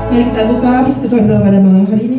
Mari kita buka persekutuan doa pada malam hari ini.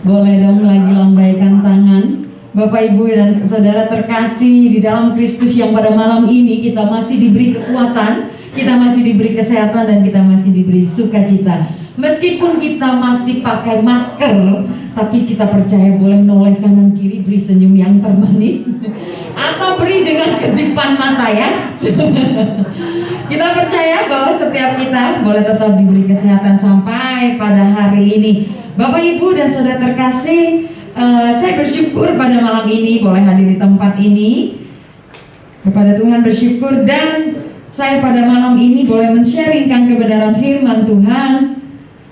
Boleh dong lagi lambaikan tangan. Bapak Ibu dan saudara terkasih di dalam Kristus, yang pada malam ini kita masih diberi kekuatan, kita masih diberi kesehatan, dan kita masih diberi sukacita. Meskipun kita masih pakai masker, tapi kita percaya boleh menoleh kanan kiri, beri senyum yang termanis atau beri dengan kedipan mata ya. Kita percaya bahwa setiap kita boleh tetap diberi kesehatan sampai pada hari ini. Bapak Ibu dan saudara terkasih, saya bersyukur pada malam ini boleh hadir di tempat ini. Kepada Tuhan bersyukur, dan saya pada malam ini boleh men-sharingkan kebenaran firman Tuhan.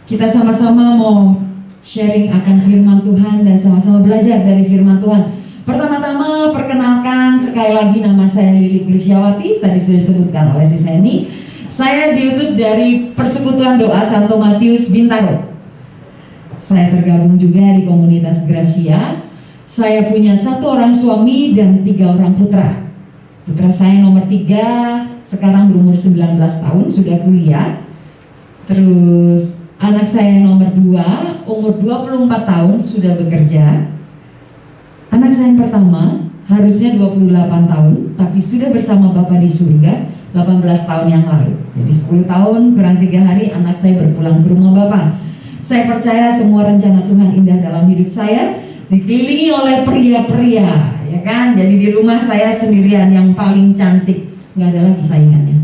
Kita sama-sama mau sharing akan firman Tuhan dan sama-sama belajar dari firman Tuhan. Pertama-tama perkenalkan sekali lagi, nama saya Lili Grisyawati, tadi sudah disebutkan oleh si Seni. Saya diutus dari Persekutuan Doa Santo Matius Bintaro. Saya tergabung juga di komunitas Gracia. Saya punya 1 orang suami dan 3 orang putra. Putra saya nomor 3 sekarang berumur 19 tahun, sudah kuliah. Terus anak saya nomor 2 umur 24 tahun, sudah bekerja. Anak saya yang pertama harusnya 28 tahun, tapi sudah bersama Bapa di surga 18 tahun yang lalu. Jadi 10 tahun kurang 3 hari anak saya berpulang ke rumah Bapa. Saya percaya semua rencana Tuhan indah dalam hidup saya, dikelilingi oleh pria-pria, ya kan? Jadi di rumah saya sendirian yang paling cantik, nggak ada lagi saingannya.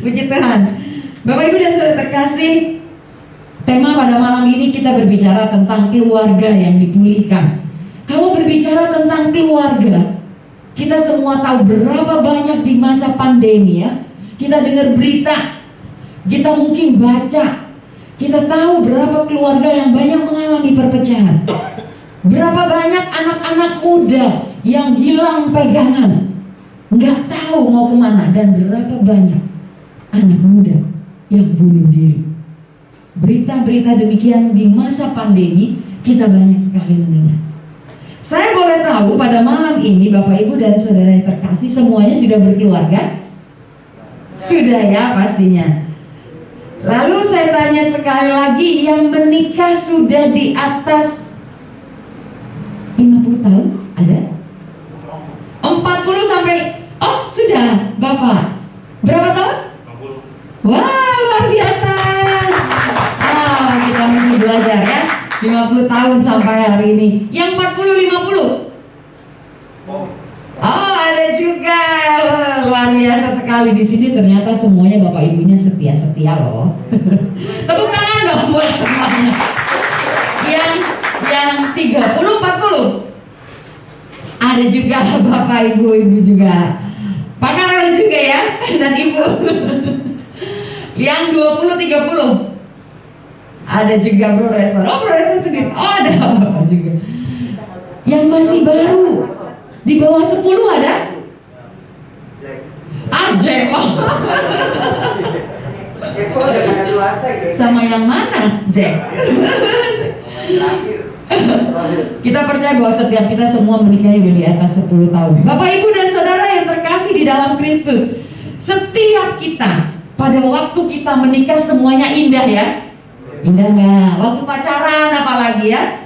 Puji Tuhan. Bapak Ibu dan saudara terkasih, tema pada malam ini kita berbicara tentang keluarga yang dipulihkan. Kalau berbicara tentang keluarga, kita semua tahu berapa banyak di masa pandemi ya. Kita dengar berita, kita mungkin baca, kita tahu berapa keluarga yang banyak mengalami perpecahan. Berapa banyak anak-anak muda yang hilang pegangan, nggak tahu mau kemana, dan berapa banyak anak muda yang bunuh diri. Berita-berita demikian di masa pandemi kita banyak sekali mendengar. Saya boleh tahu pada malam ini Bapak Ibu dan saudara yang terkasih semuanya sudah berkeluarga? Sudah ya pastinya. Lalu saya tanya sekali lagi, yang menikah sudah di atas 50 tahun? Ada? 40 sampai, oh sudah Bapak. Berapa tahun? 60. Wah, luar biasa. Kita mesti belajar ya. 50 tahun sampai hari ini. Yang 40-50? Oh, ada juga. Luar biasa sekali. Di sini ternyata semuanya bapak ibunya setia-setia loh. Tepuk tangan dong buat semuanya. Yang 30-40? Ada juga bapak ibu juga. Pak Karel juga ya, dan ibu. Yang 20-30? Ada juga Bro Resa. Oh, Bro Resa sendiri. Oh, ada bapak juga. Yang masih baru di bawah 10 ada? Jack. Sama yang mana? Jack. Kita percaya bahwa setiap kita semua menikahi di atas 10 tahun. Bapak Ibu dan saudara yang terkasih di dalam Kristus, setiap kita pada waktu kita menikah semuanya indah ya. Indah nggak? Waktu pacaran apalagi ya.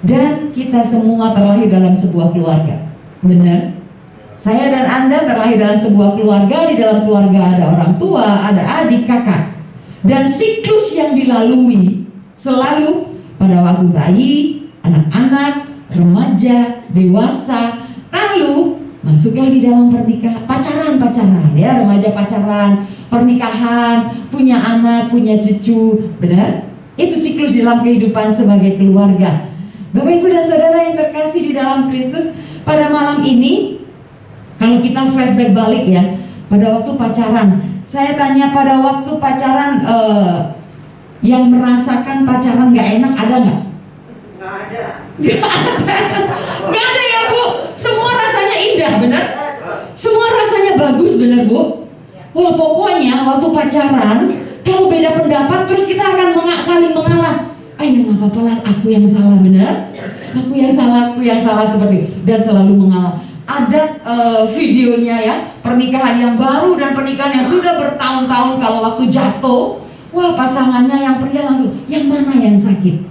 Dan kita semua terlahir dalam sebuah keluarga. Benar? Saya dan Anda terlahir dalam sebuah keluarga. Di dalam keluarga ada orang tua, ada adik, kakak. Dan siklus yang dilalui selalu pada waktu bayi, anak-anak, remaja, dewasa, lalu masuklah di dalam pernikahan, pacaran ya, remaja pacaran, pernikahan, punya anak, punya cucu, benar? Itu siklus dalam kehidupan sebagai keluarga. Bapak Ibu dan Saudara yang terkasih di dalam Kristus, pada malam ini kalau kita flashback balik ya, pada waktu pacaran, saya tanya pada waktu pacaran, yang merasakan pacaran gak enak ada nggak? Nggak ada. Nggak ada ya Bu. Semua rasanya indah, benar? Semua rasanya bagus, benar Bu? Wah, pokoknya waktu pacaran, kalau beda pendapat terus kita akan saling mengalah. Ya nggak apa-apa lah, aku yang salah, benar? Aku yang salah seperti itu. Dan selalu mengalah. Ada videonya ya, pernikahan yang baru dan pernikahan yang sudah bertahun-tahun, kalau waktu jatuh, wah pasangannya yang pria langsung, yang mana yang sakit?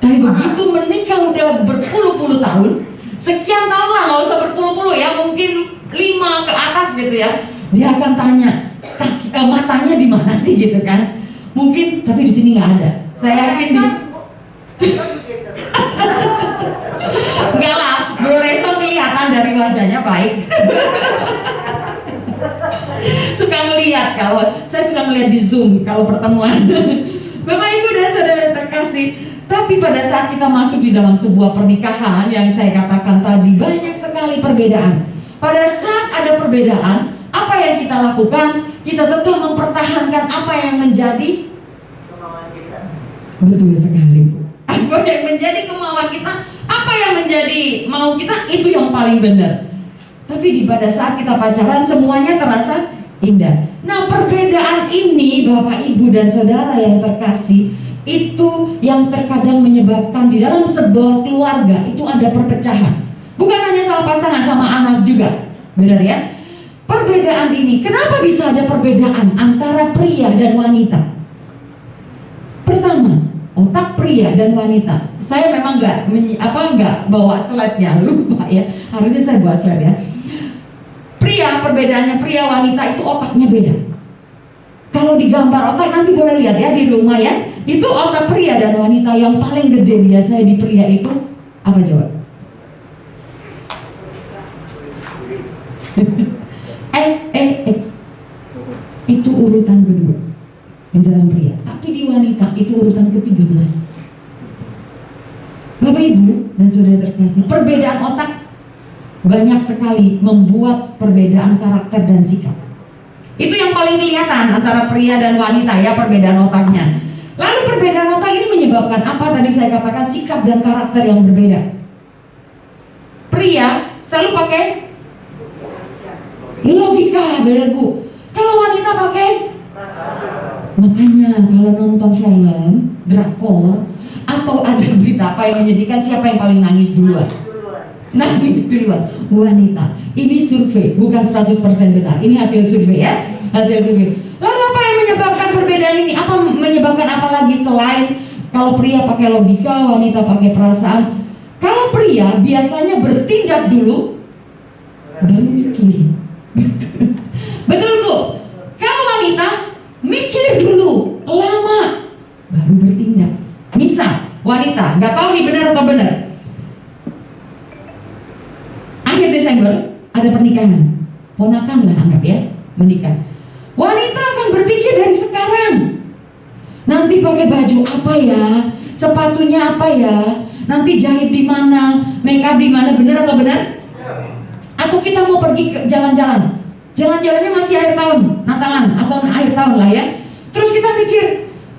Tapi begitu menikah udah berpuluh-puluh tahun, sekian tahun lah, nggak usah berpuluh-puluh ya, mungkin 5 ke atas gitu ya, dia akan tanya, matanya di mana sih gitu kan? Mungkin, tapi di sini nggak ada. Saya yakin di enggak lah, Bro Reson kelihatan dari wajahnya baik. Suka melihat, kalau saya suka melihat di Zoom kalau pertemuan. Bapak Ibu dan Saudara terkasih, tapi pada saat kita masuk di dalam sebuah pernikahan yang saya katakan tadi, banyak sekali perbedaan. Pada saat ada perbedaan, apa yang kita lakukan? Kita tetap mempertahankan apa yang menjadi kemauan kita. betul sekali Bu. Apa yang menjadi kemauan kita, apa yang menjadi mau kita, itu yang paling benar. Tapi pada saat kita pacaran semuanya terasa indah. Nah, perbedaan ini Bapak Ibu dan Saudara yang terkasih, itu yang terkadang menyebabkan di dalam sebuah keluarga itu ada perpecahan. Bukan hanya sama pasangan, sama anak juga. Benar ya? Perbedaan ini, kenapa bisa ada perbedaan antara pria dan wanita? Pertama, otak pria dan wanita. Saya memang nggak bawa slide-nya, lupa ya. Harusnya saya bawa slide ya. Pria, perbedaannya pria wanita itu otaknya beda. Kalau digambar otak nanti boleh lihat ya di rumah ya. Itu otak pria dan wanita, yang paling gede biasanya di pria itu apa coba? SEX. Itu urutan kedua di dalam pria. Tapi di wanita itu urutan ke-13. Bapak Ibu dan Saudara terkasih, perbedaan otak banyak sekali membuat perbedaan karakter dan sikap. Itu yang paling kelihatan antara pria dan wanita ya, perbedaan otaknya. Lalu perbedaan otak ini menyebabkan apa? Tadi saya katakan sikap dan karakter yang berbeda. Pria selalu pakai logika, benar Bu. Kalau wanita pakai, makanya kalau nonton film, drakor, atau ada berita apa yang menyedihkan, siapa yang paling nangis duluan? Nangis duluan, wanita. Ini survei, bukan 100% benar. Ini hasil survei ya, hasil survei. Lalu apa yang menyebabkan perbedaan ini? Apa menyebabkan apa lagi selain kalau pria pakai logika, wanita pakai perasaan? Kalau pria biasanya bertindak dulu, baru mikir. Betul Bu? Kalau wanita mikir dulu, lama, baru bertindak. Misal, wanita, nggak tahu nih benar atau benar. Akhir Desember ada pernikahan, ponakan lah anggap ya, menikah. Wanita akan berpikir dari sekarang, nanti pakai baju apa ya, sepatunya apa ya, nanti jahit di mana, makeup di mana, benar atau benar? Atau kita mau pergi ke jalan-jalan, jalan-jalannya masih akhir tahun, Natalan atau akhir tahun lah ya. Terus kita mikir,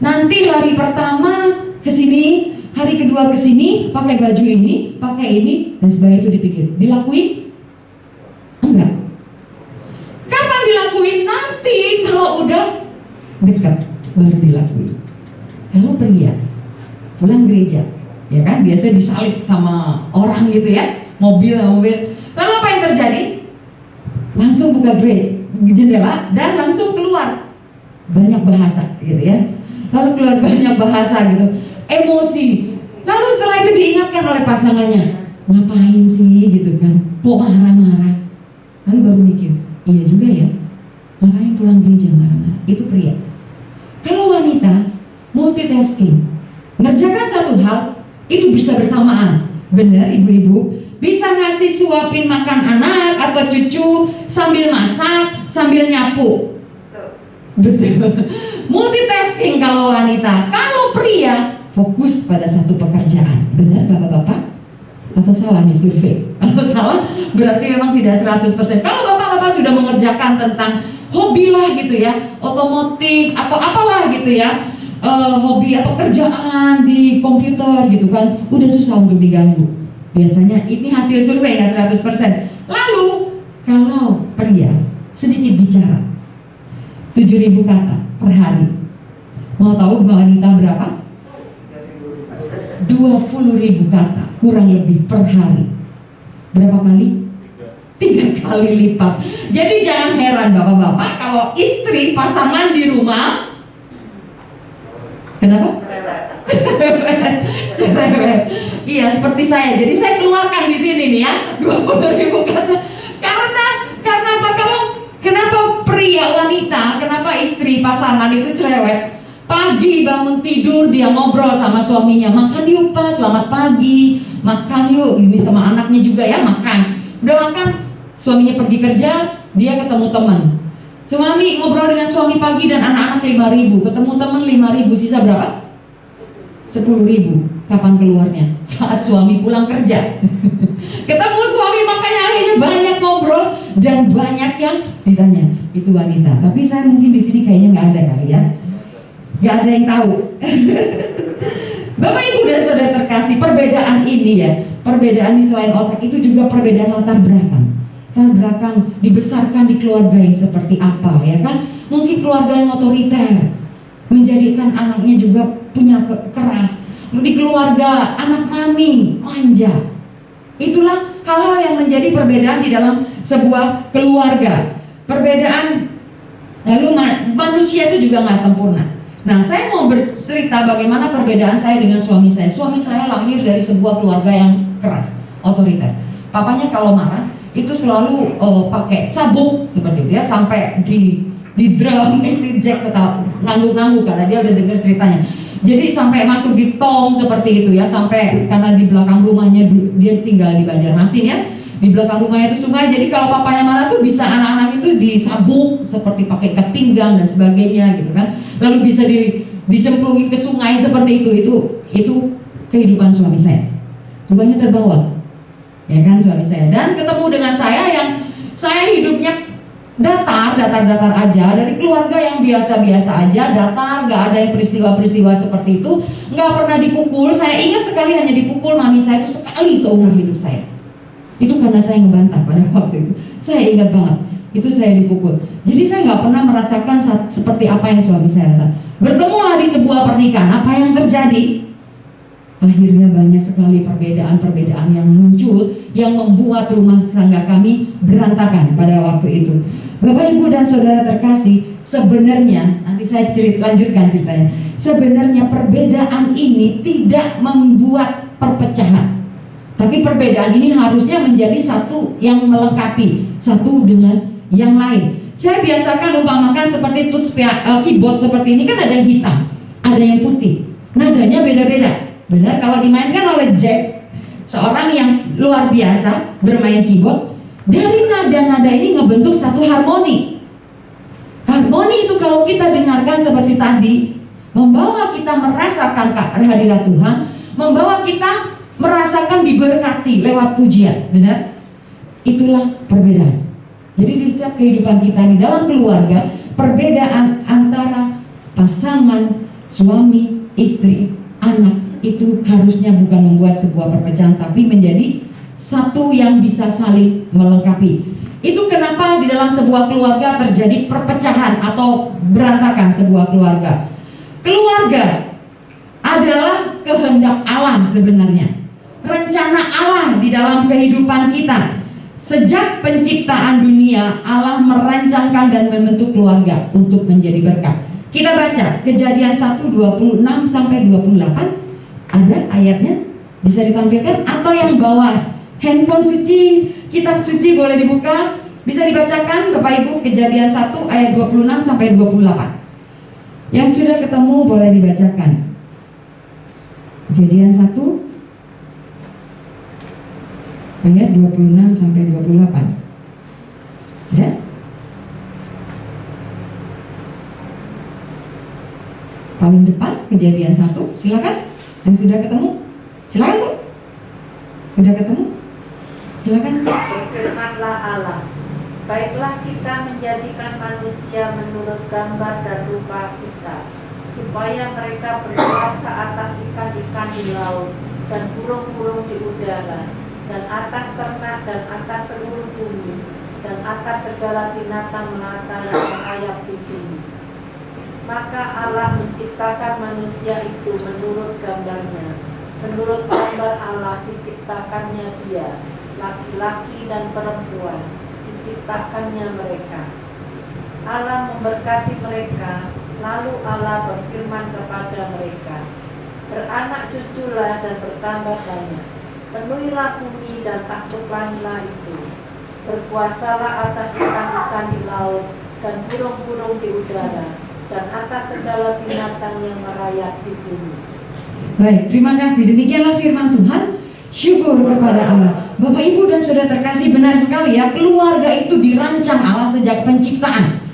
nanti hari pertama kesini, hari kedua kesini, pakai baju ini, pakai ini, dan sebagainya. Itu dipikir, dilakuin? Enggak. Kapan dilakuin? Nanti kalau udah dekat baru dilakuin. Kalau pria pulang gereja, ya kan biasa disalib sama orang gitu ya, mobil. Lalu apa yang terjadi? Langsung buka jendela dan langsung keluar banyak bahasa gitu ya. Lalu keluar banyak bahasa gitu, emosi. Lalu setelah itu diingatkan oleh pasangannya, ngapain sih gitu kan, kok marah-marah. Lalu baru mikir, iya juga ya, ngapain pulang gereja marah-marah. Itu pria. Kalau wanita multitasking, ngerjakan satu hal itu bisa bersamaan. Benar ibu-ibu, Bisa ngasih suapin makan anak atau cucu sambil masak, sambil nyapu. Betul. Multitasking kalau wanita. Kalau pria fokus pada satu pekerjaan. Benar Bapak-bapak? Atau salah nih survei? Kalau salah berarti memang tidak 100%. Kalau Bapak-bapak sudah mengerjakan tentang hobi lah gitu ya, otomotif atau apalah gitu ya, hobi atau kerjaan di komputer gitu kan, udah susah untuk diganggu. Biasanya ini hasil survei nggak 100%. Lalu kalau pria sedikit bicara 7.000 kata per hari. Mau tahu wanita berapa? 20.000 kata kurang lebih per hari. Berapa kali? 3 kali lipat. Jadi jangan heran Bapak-bapak kalau istri pasangan di rumah. Kenapa? Cerewet. Iya seperti saya. Jadi saya keluarkan di sini nih ya 20.000 kata. Karena apa? Kenapa pria wanita, kenapa istri pasangan itu cerewet? Pagi bangun tidur dia ngobrol sama suaminya, makan yuk Pak, selamat pagi, makan yuk, ini sama anaknya juga ya makan. Udah makan, suaminya pergi kerja, dia ketemu teman. Suami ngobrol dengan suami pagi dan anak-anak 5.000, ketemu teman 5.000, sisa berapa? 10.000. Kapan keluarnya? Saat suami pulang kerja. Ketemu suami makanya akhirnya banyak ngobrol dan banyak yang ditanya. Itu wanita. Tapi saya mungkin di sini kayaknya nggak ada kali ya. Nggak ada yang tahu. Bapak Ibu dan Saudara terkasih, perbedaan ini ya, perbedaan di selain otak itu juga perbedaan latar belakang. Latar belakang dibesarkan di keluarga yang seperti apa ya kan? Mungkin keluarga yang otoriter, menjadikan anaknya juga punya keras. Di keluarga anak mami manja. Itulah hal-hal yang menjadi perbedaan di dalam sebuah keluarga. Perbedaan, lalu manusia itu juga nggak sempurna. Nah, saya mau bercerita bagaimana perbedaan saya dengan suami saya. Suami saya lahir dari sebuah keluarga yang keras, otoriter. Papanya kalau marah itu selalu pakai sabuk seperti itu ya, sampai di drum itu Jack ketawa ngangguk-ngangguk karena dia udah dengar ceritanya. Jadi sampai masuk di tong seperti itu ya, sampai karena di belakang rumahnya dia tinggal di Banjarmasin ya, di belakang rumahnya itu sungai. Jadi kalau papanya marah tuh bisa anak-anak itu disabuk seperti pakai ikat pinggang dan sebagainya gitu kan. Lalu bisa dicemplungin ke sungai seperti itu kehidupan suami saya. Rupanya terbawa ya kan suami saya, dan ketemu dengan saya yang saya hidupnya datar aja, dari keluarga yang biasa-biasa aja, datar, nggak ada yang peristiwa-peristiwa seperti itu, nggak pernah dipukul. Saya ingat sekali hanya dipukul mami saya itu sekali seumur hidup saya. Itu karena saya ngebantah pada waktu itu. Saya ingat banget, itu saya dipukul. Jadi saya nggak pernah merasakan seperti apa yang suami saya rasa. Bertemulah di sebuah pernikahan, apa yang terjadi? Akhirnya banyak sekali perbedaan-perbedaan yang muncul, yang membuat rumah tangga kami berantakan pada waktu itu. Bapak Ibu dan Saudara terkasih, sebenarnya nanti saya lanjutkan ceritanya. Sebenarnya perbedaan ini tidak membuat perpecahan, tapi perbedaan ini harusnya menjadi satu yang melengkapi satu dengan yang lain. Saya biasakan umpamakan seperti keyboard seperti ini kan, ada yang hitam, ada yang putih, nadanya beda-beda. Benar, kalau dimainkan oleh Jack, seorang yang luar biasa bermain keyboard, dari nada-nada ini ngebentuk satu harmoni. Harmoni itu kalau kita dengarkan seperti tadi, membawa kita merasakan kehadirat Tuhan, membawa kita merasakan diberkati lewat pujian. Benar? Itulah perbedaan. Jadi di setiap kehidupan kita di dalam keluarga, perbedaan antara pasangan, suami, istri, anak, itu harusnya bukan membuat sebuah perpecahan, tapi menjadi satu yang bisa saling melengkapi. Itu kenapa di dalam sebuah keluarga terjadi perpecahan atau berantakan sebuah keluarga. Keluarga adalah kehendak Allah sebenarnya, rencana Allah di dalam kehidupan kita. Sejak penciptaan dunia, Allah merancangkan dan membentuk keluarga untuk menjadi berkat. Kita baca Kejadian 1:26 sampai 28. Ada ayatnya, bisa ditampilkan, atau yang bawah handphone suci, kitab suci boleh dibuka, bisa dibacakan Bapak Ibu. Kejadian 1 ayat 26 sampai 28. Yang sudah ketemu boleh dibacakan. Kejadian 1 ayat 26 sampai 28. Ya? Paling depan Kejadian 1, silakan. Yang sudah ketemu, silakan Bu. Sudah ketemu? Silakan. Berfirmanlah Allah, baiklah kita menjadikan manusia menurut gambar dan rupa kita, supaya mereka berkuasa atas ikan-ikan di laut dan burung-burung di udara, dan atas ternak dan atas seluruh bumi, dan atas segala binatang melata yang merayap di bumi. Maka Allah menciptakan manusia itu menurut gambarnya. Menurut gambar Allah diciptakannya dia, laki-laki dan perempuan, diciptakannya mereka. Allah memberkati mereka, lalu Allah berfirman kepada mereka, beranak cuculah dan bertambah banyak, penuhilah bumi dan taklukanlah itu, berkuasalah atas ikan-ikan di laut dan burung-burung di udara, dan atas segala binatang yang merayap di bumi. Baik, terima kasih. Demikianlah firman Tuhan. Syukur kepada Allah. Bapak Ibu dan Saudara terkasih, benar sekali ya, keluarga itu dirancang Allah sejak penciptaan.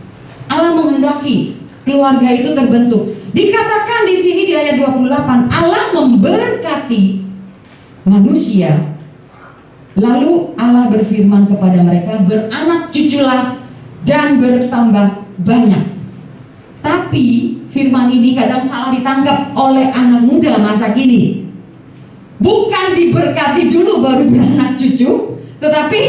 Allah menghendaki keluarga itu terbentuk. Dikatakan di sini di ayat 28, Allah memberkati manusia. Lalu Allah berfirman kepada mereka, beranak cuculah dan bertambah banyak. Tapi firman ini kadang salah ditangkap oleh anak muda masa kini. Bukan diberkati dulu baru beranak cucu, tetapi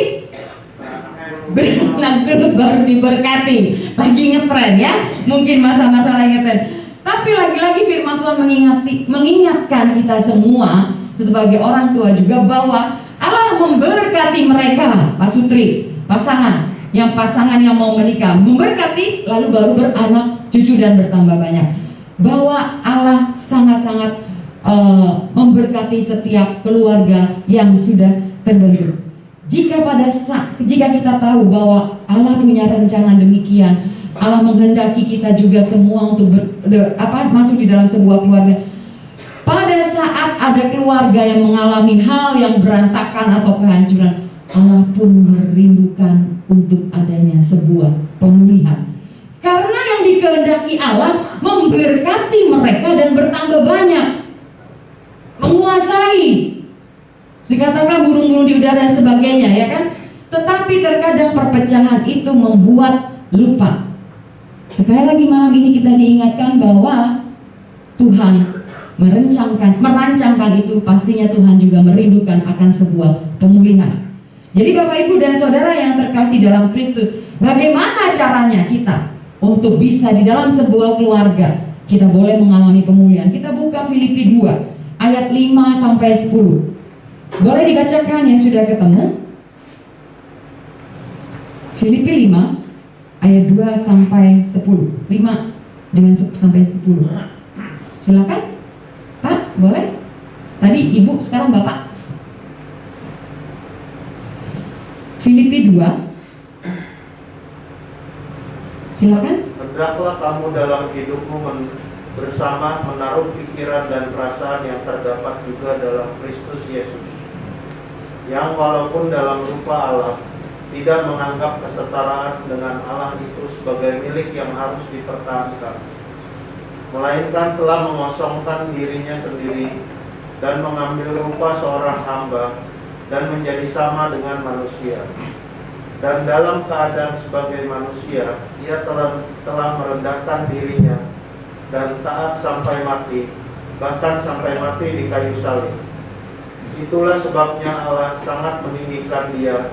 beranak dulu baru diberkati. Lagi ngetren ya, mungkin masa-masa lagi ngetren. Tapi lagi-lagi firman Tuhan mengingatkan kita semua sebagai orang tua juga bahwa Allah memberkati mereka, Pak Sutri, pasangan yang mau menikah, memberkati lalu baru beranak cucu dan bertambah banyak. Bahwa Allah sangat-sangat memberkati setiap keluarga yang sudah terbentuk. Jika kita tahu bahwa Allah punya rencana demikian, Allah menghendaki kita juga semua untuk masuk di dalam sebuah keluarga. Pada saat ada keluarga yang mengalami hal yang berantakan atau kehancuran, Allah pun merindukan untuk adanya sebuah pemulihan. Karena yang dikehendaki Allah memberkati mereka dan bertambah banyak, menguasai, dikatakan burung-burung di udara dan sebagainya, ya kan? Tetapi terkadang perpecahan itu membuat lupa. Sekali lagi malam ini kita diingatkan bahwa Tuhan merancangkan itu, pastinya Tuhan juga merindukan akan sebuah pemulihan. Jadi Bapak Ibu dan Saudara yang terkasih dalam Kristus, bagaimana caranya kita untuk bisa di dalam sebuah keluarga kita boleh mengalami pemulihan? Kita buka Filipi 2 ayat 5 sampai 10. Boleh dibacakan yang sudah ketemu? Filipi 5 ayat 2 sampai 10. 5 dengan sampai 10. Silakan Pak, boleh? Tadi Ibu, sekarang Bapak. Filipi 2. Silakan. Hendaklah kamu dalam hidupmu bersama menaruh pikiran dan perasaan yang terdapat juga dalam Kristus Yesus, yang walaupun dalam rupa Allah tidak menganggap kesetaraan dengan Allah itu sebagai milik yang harus dipertahankan, melainkan telah mengosongkan dirinya sendiri dan mengambil rupa seorang hamba dan menjadi sama dengan manusia. Dan dalam keadaan sebagai manusia, ia telah merendahkan dirinya dan taat sampai mati, bahkan sampai mati di kayu salib. Itulah sebabnya Allah sangat meninggikan dia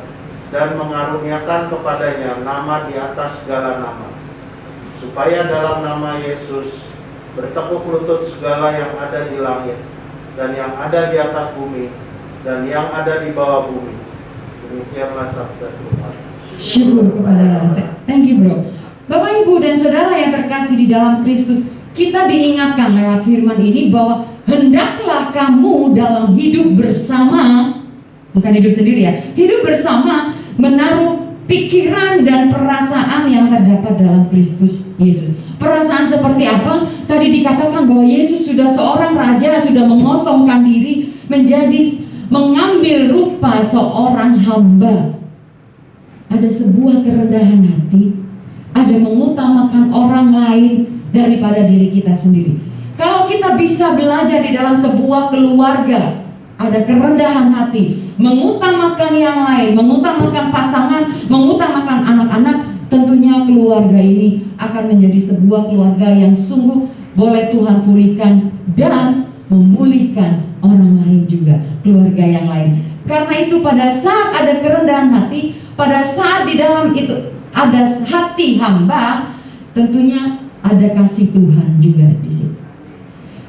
dan mengaruniakan kepadanya nama di atas segala nama, supaya dalam nama Yesus bertekuk lutut segala yang ada di langit dan yang ada di atas bumi dan yang ada di bawah bumi. Demikianlah sabda Tuhan. Syukur kepada Allah. Thank you bro. Bapak Ibu dan Saudara yang terkasih di dalam Kristus, kita diingatkan lewat firman ini bahwa hendaklah kamu dalam hidup bersama, bukan hidup sendiri ya, hidup bersama menaruh pikiran dan perasaan yang terdapat dalam Kristus Yesus. Perasaan seperti apa? Tadi dikatakan bahwa Yesus sudah seorang raja, sudah mengosongkan diri menjadi mengambil rupa seorang hamba. Ada sebuah kerendahan hati, ada mengutamakan orang lain daripada diri kita sendiri. Kalau kita bisa belajar di dalam sebuah keluarga, ada kerendahan hati, mengutamakan yang lain, mengutamakan pasangan, mengutamakan anak-anak, tentunya keluarga ini akan menjadi sebuah keluarga yang sungguh boleh Tuhan pulihkan dan memulihkan orang lain juga, keluarga yang lain. Karena itu pada saat ada kerendahan hati, pada saat di dalam itu ada hati hamba, tentunya ada kasih Tuhan juga di situ.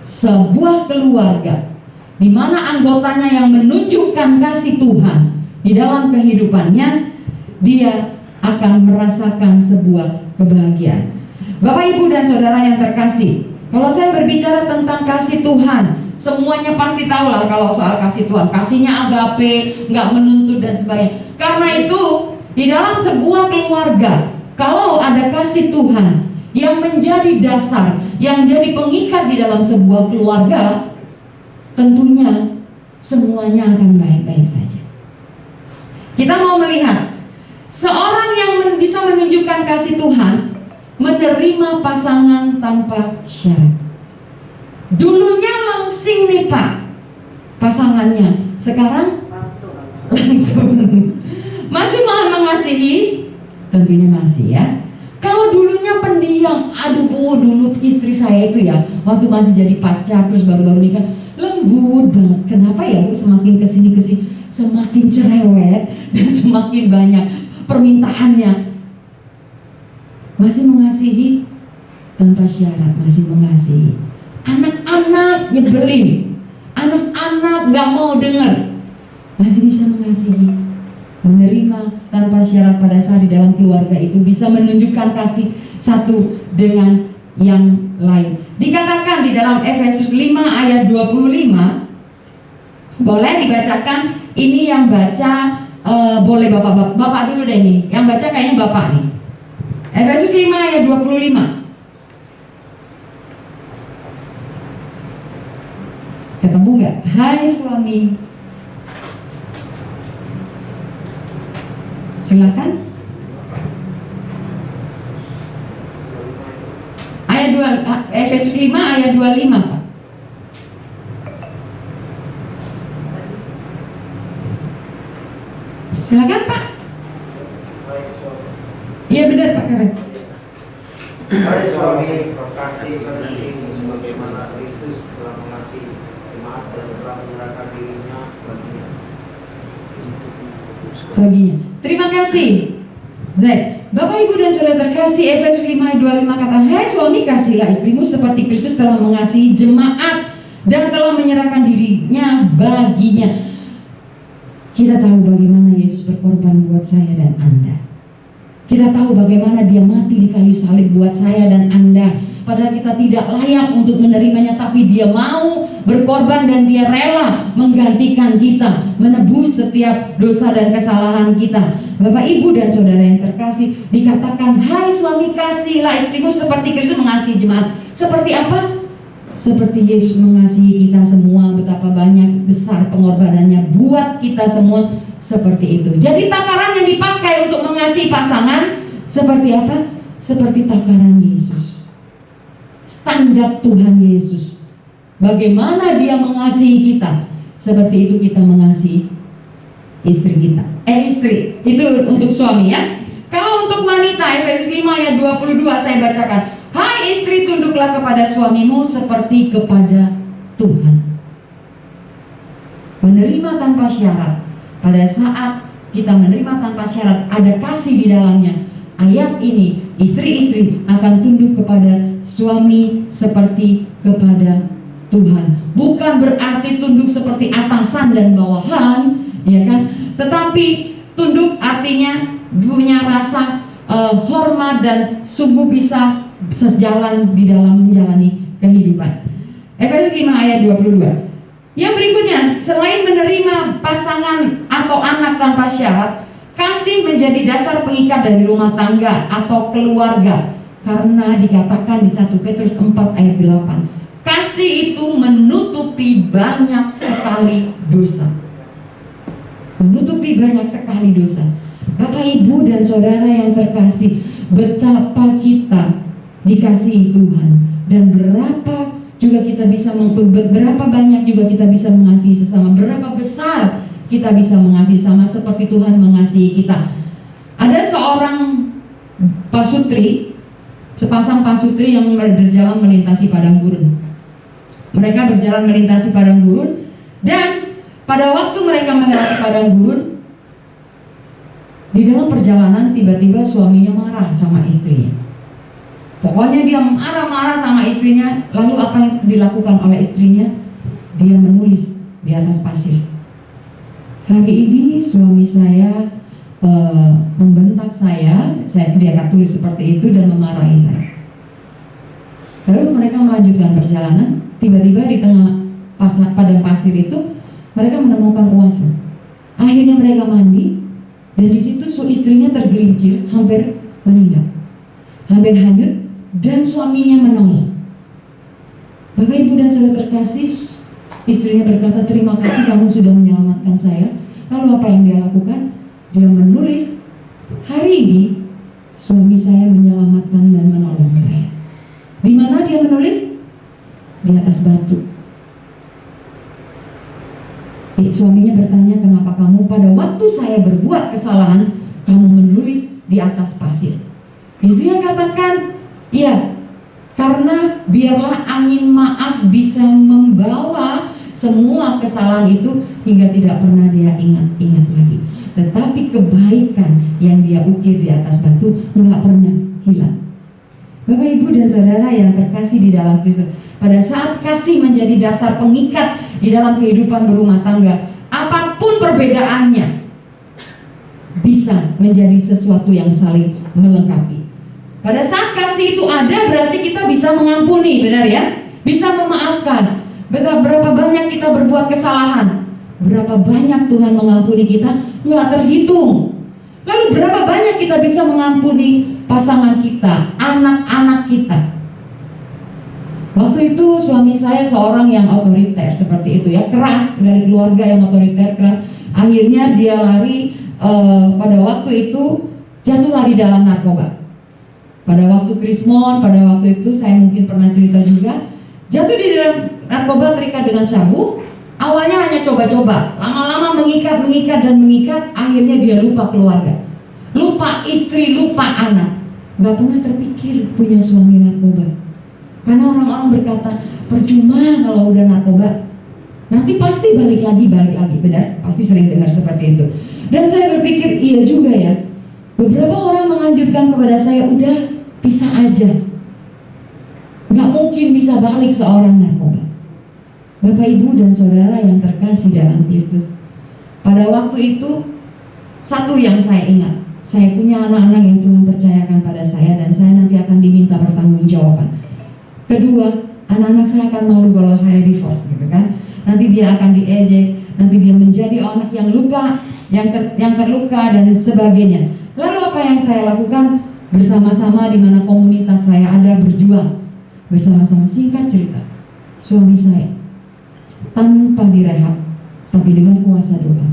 Sebuah keluarga di mana anggotanya yang menunjukkan kasih Tuhan di dalam kehidupannya, dia akan merasakan sebuah kebahagiaan. Bapak, Ibu, dan Saudara yang terkasih, kalau saya berbicara tentang kasih Tuhan, semuanya pasti tahu lah kalau soal kasih Tuhan. Kasihnya agape, nggak menuntut dan sebagainya. Karena itu di dalam sebuah keluarga, kalau ada kasih Tuhan yang menjadi dasar, yang jadi pengikat di dalam sebuah keluarga, tentunya semuanya akan baik-baik saja. Kita mau melihat seorang yang bisa menunjukkan kasih Tuhan, menerima pasangan tanpa syarat. Dulunya langsing nih Pak pasangannya, sekarang langsung. Masih mau mengasihi? Tentunya masih ya. Kalau dulunya pendiam, aduh Bu, dulu istri saya itu ya, waktu masih jadi pacar terus baru-baru nikah, lembut banget. Kenapa ya Bu, semakin kesini semakin cerewet dan semakin banyak permintaannya. Masih mengasihi tanpa syarat, masih mengasihi. Anak-anak nyebelin, anak-anak gak mau dengar, masih bisa mengasihi. Menerima tanpa syarat pada saat di dalam keluarga itu bisa menunjukkan kasih satu dengan yang lain. Dikatakan di dalam Efesus 5 ayat 25, boleh dibacakan. Ini yang baca boleh bapak dulu deh nih. Yang baca kayaknya bapak nih. Efesus 5 ayat 25. Ketemu gak? Hai suami, silakan. Ayat 2, Efesus 5 ayat 25 Pak. Silakan Pak. Iya benar Pak Karen. Hai suami, kasih pada istrimu sebagaimana Kristus telah mengasihi jemaat dan telah menyerahkan dirinya baginya. Terima kasih Zek. Bapak, Ibu, dan Saudara terkasih, Efesus 5 ayat 25 kata, hai suami, kasihlah istrimu seperti Kristus telah mengasihi jemaat dan telah menyerahkan dirinya baginya. Kita tahu bagaimana Yesus berkorban buat saya dan Anda. Kita tahu bagaimana dia mati di kayu salib buat saya dan Anda. Padahal kita tidak layak untuk menerimanya, tapi dia mau berkorban dan dia rela menggantikan kita, menebus setiap dosa dan kesalahan kita. Bapak, Ibu, dan Saudara yang terkasih, dikatakan, hai suami, kasihlah istrimu seperti Kristus mengasihi jemaat. Seperti apa? Seperti Yesus mengasihi kita semua. Betapa banyak besar pengorbanannya buat kita semua. Seperti itu. Jadi takaran yang dipakai untuk mengasihi pasangan seperti apa? Seperti takaran Yesus, standar Tuhan Yesus. Bagaimana dia mengasihi kita, seperti itu kita mengasihi istri kita. Istri itu untuk suami ya. Kalau untuk wanita, Efesus 5 ayat 22 saya bacakan, hai istri, tunduklah kepada suamimu seperti kepada Tuhan. Menerima tanpa syarat. Pada saat kita menerima tanpa syarat, ada kasih di dalamnya. Ayat ini, istri-istri akan tunduk kepada suami seperti kepada Tuhan. Bukan berarti tunduk seperti atasan dan bawahan, ya kan? Tetapi tunduk artinya punya rasa hormat dan sungguh bisa sejalan di dalam menjalani kehidupan. Efesus 5 ayat 22. Yang berikutnya, selain menerima pasangan atau anak tanpa syarat, kasih menjadi dasar pengikat dari rumah tangga atau keluarga. Karena dikatakan di 1 Petrus 4 ayat 8, kasih itu menutupi banyak sekali dosa. menutupi banyak sekali dosa. Bapak, Ibu, dan Saudara yang terkasih, betapa kita dikasihi Tuhan, dan berapa banyak juga kita bisa mengasihi sesama, berapa besar kita bisa mengasihi sama seperti Tuhan mengasihi kita. Ada seorang pasutri, sepasang pasutri yang berjalan melintasi padang gurun. Mereka berjalan melintasi padang gurun, dan pada waktu mereka melewati padang gurun, di dalam perjalanan tiba-tiba suaminya marah sama istrinya. Pokoknya dia marah-marah sama istrinya. Lalu apa yang dilakukan oleh istrinya? Dia menulis di atas pasir, "Hari ini suami saya membentak saya." Dia akan tulis seperti itu dan memarahi saya. Lalu mereka melanjutkan perjalanan. Tiba-tiba di tengah padang pasir itu mereka menemukan oase. Akhirnya mereka mandi, dan di situ istrinya tergelincir, hampir meninggal, hampir hanyut, dan suaminya menolak. Bapak, Ibu, dan Saudara terkasih, istrinya berkata, "Terima kasih kamu sudah menyelamatkan saya." Lalu apa yang dia lakukan? Dia menulis, "Hari ini suami saya menyelamatkan dan menolong saya." Di mana dia menulis? Di atas batu. Suaminya bertanya, "Kenapa kamu pada waktu saya berbuat kesalahan, kamu menulis di atas pasir?" Istrinya katakan, "Iya, karena biarlah angin maaf bisa membawa semua kesalahan itu hingga tidak pernah dia ingat-ingat lagi. Tetapi kebaikan yang dia ukir di atas batu nggak pernah hilang." Bapak, Ibu, dan Saudara yang terkasih di dalam Kristus, pada saat kasih menjadi dasar pengikat di dalam kehidupan berumah tangga, apapun perbedaannya bisa menjadi sesuatu yang saling melengkapi. Pada saat kasih itu ada, berarti kita bisa mengampuni, benar ya? Bisa memaafkan. Berapa banyak kita berbuat kesalahan, berapa banyak Tuhan mengampuni kita, nggak terhitung. Lalu berapa banyak kita bisa mengampuni pasangan kita, anak-anak kita. Waktu itu suami saya seorang yang otoriter seperti itu ya, keras, dari keluarga yang otoriter, keras. Akhirnya dia lari, pada waktu itu jatuh lari dalam narkoba. Pada waktu Krismon, pada waktu itu saya mungkin pernah cerita juga, jatuh di dalam narkoba terikat dengan sabu. Awalnya hanya coba-coba, lama-lama mengikat, akhirnya dia lupa keluarga, lupa istri, lupa anak. Gak pernah terpikir punya suami narkoba. Karena orang-orang berkata, percuma kalau udah narkoba, nanti pasti balik lagi, benar? Pasti sering dengar seperti itu. Dan saya berpikir, iya juga ya. Beberapa orang menganjurkan kepada saya, udah pisah aja. Gak mungkin bisa balik seorang narkoba. Bapak, Ibu, dan Saudara yang terkasih dalam Kristus, pada waktu itu satu yang saya ingat, saya punya anak-anak yang Tuhan percayakan pada saya, dan saya nanti akan diminta pertanggungjawaban. Kedua, anak-anak saya akan malu kalau saya divorce, gitu kan? Nanti dia akan diejek, nanti dia menjadi anak yang luka, yang terluka dan sebagainya. Lalu apa yang saya lakukan? Bersama-sama di mana komunitas saya ada, berjuang bersama-sama. Singkat cerita, suami saya tanpa direhab, tapi dengan kuasa doa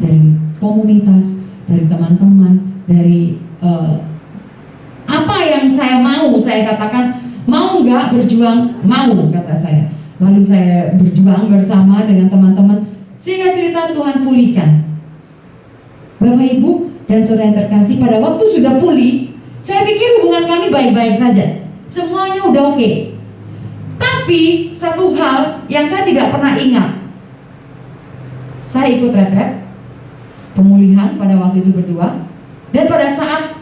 dari komunitas, dari teman-teman, dari apa yang saya mau, saya katakan, mau nggak berjuang? Mau, kata saya. Lalu saya berjuang bersama dengan teman-teman. Singkat cerita, Tuhan pulihkan. Bapak, Ibu, dan Saudara yang terkasih, pada waktu sudah pulih, saya pikir hubungan kami baik-baik saja, semuanya udah oke. Tapi satu hal yang saya tidak pernah ingat, saya ikut retret pemulihan pada waktu itu berdua, dan pada saat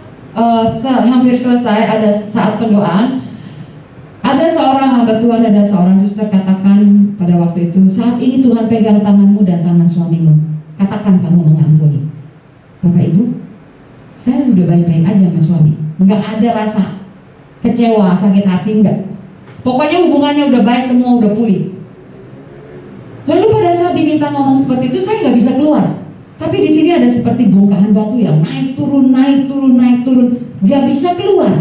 hampir selesai, ada saat pendoaan, ada seorang hamba Tuhan, ada seorang suster katakan pada waktu itu, saat ini Tuhan pegang tanganmu dan tangan suamimu, katakan kamu mengampuni. Bapak, Ibu, saya udah baik-baik aja sama suami, nggak ada rasa kecewa, sakit hati, enggak. Pokoknya hubungannya udah baik, semua udah pulih. Lalu pada saat diminta ngomong seperti itu, saya nggak bisa keluar. Tapi di sini ada seperti bongkahan batu yang naik turun, nggak bisa keluar.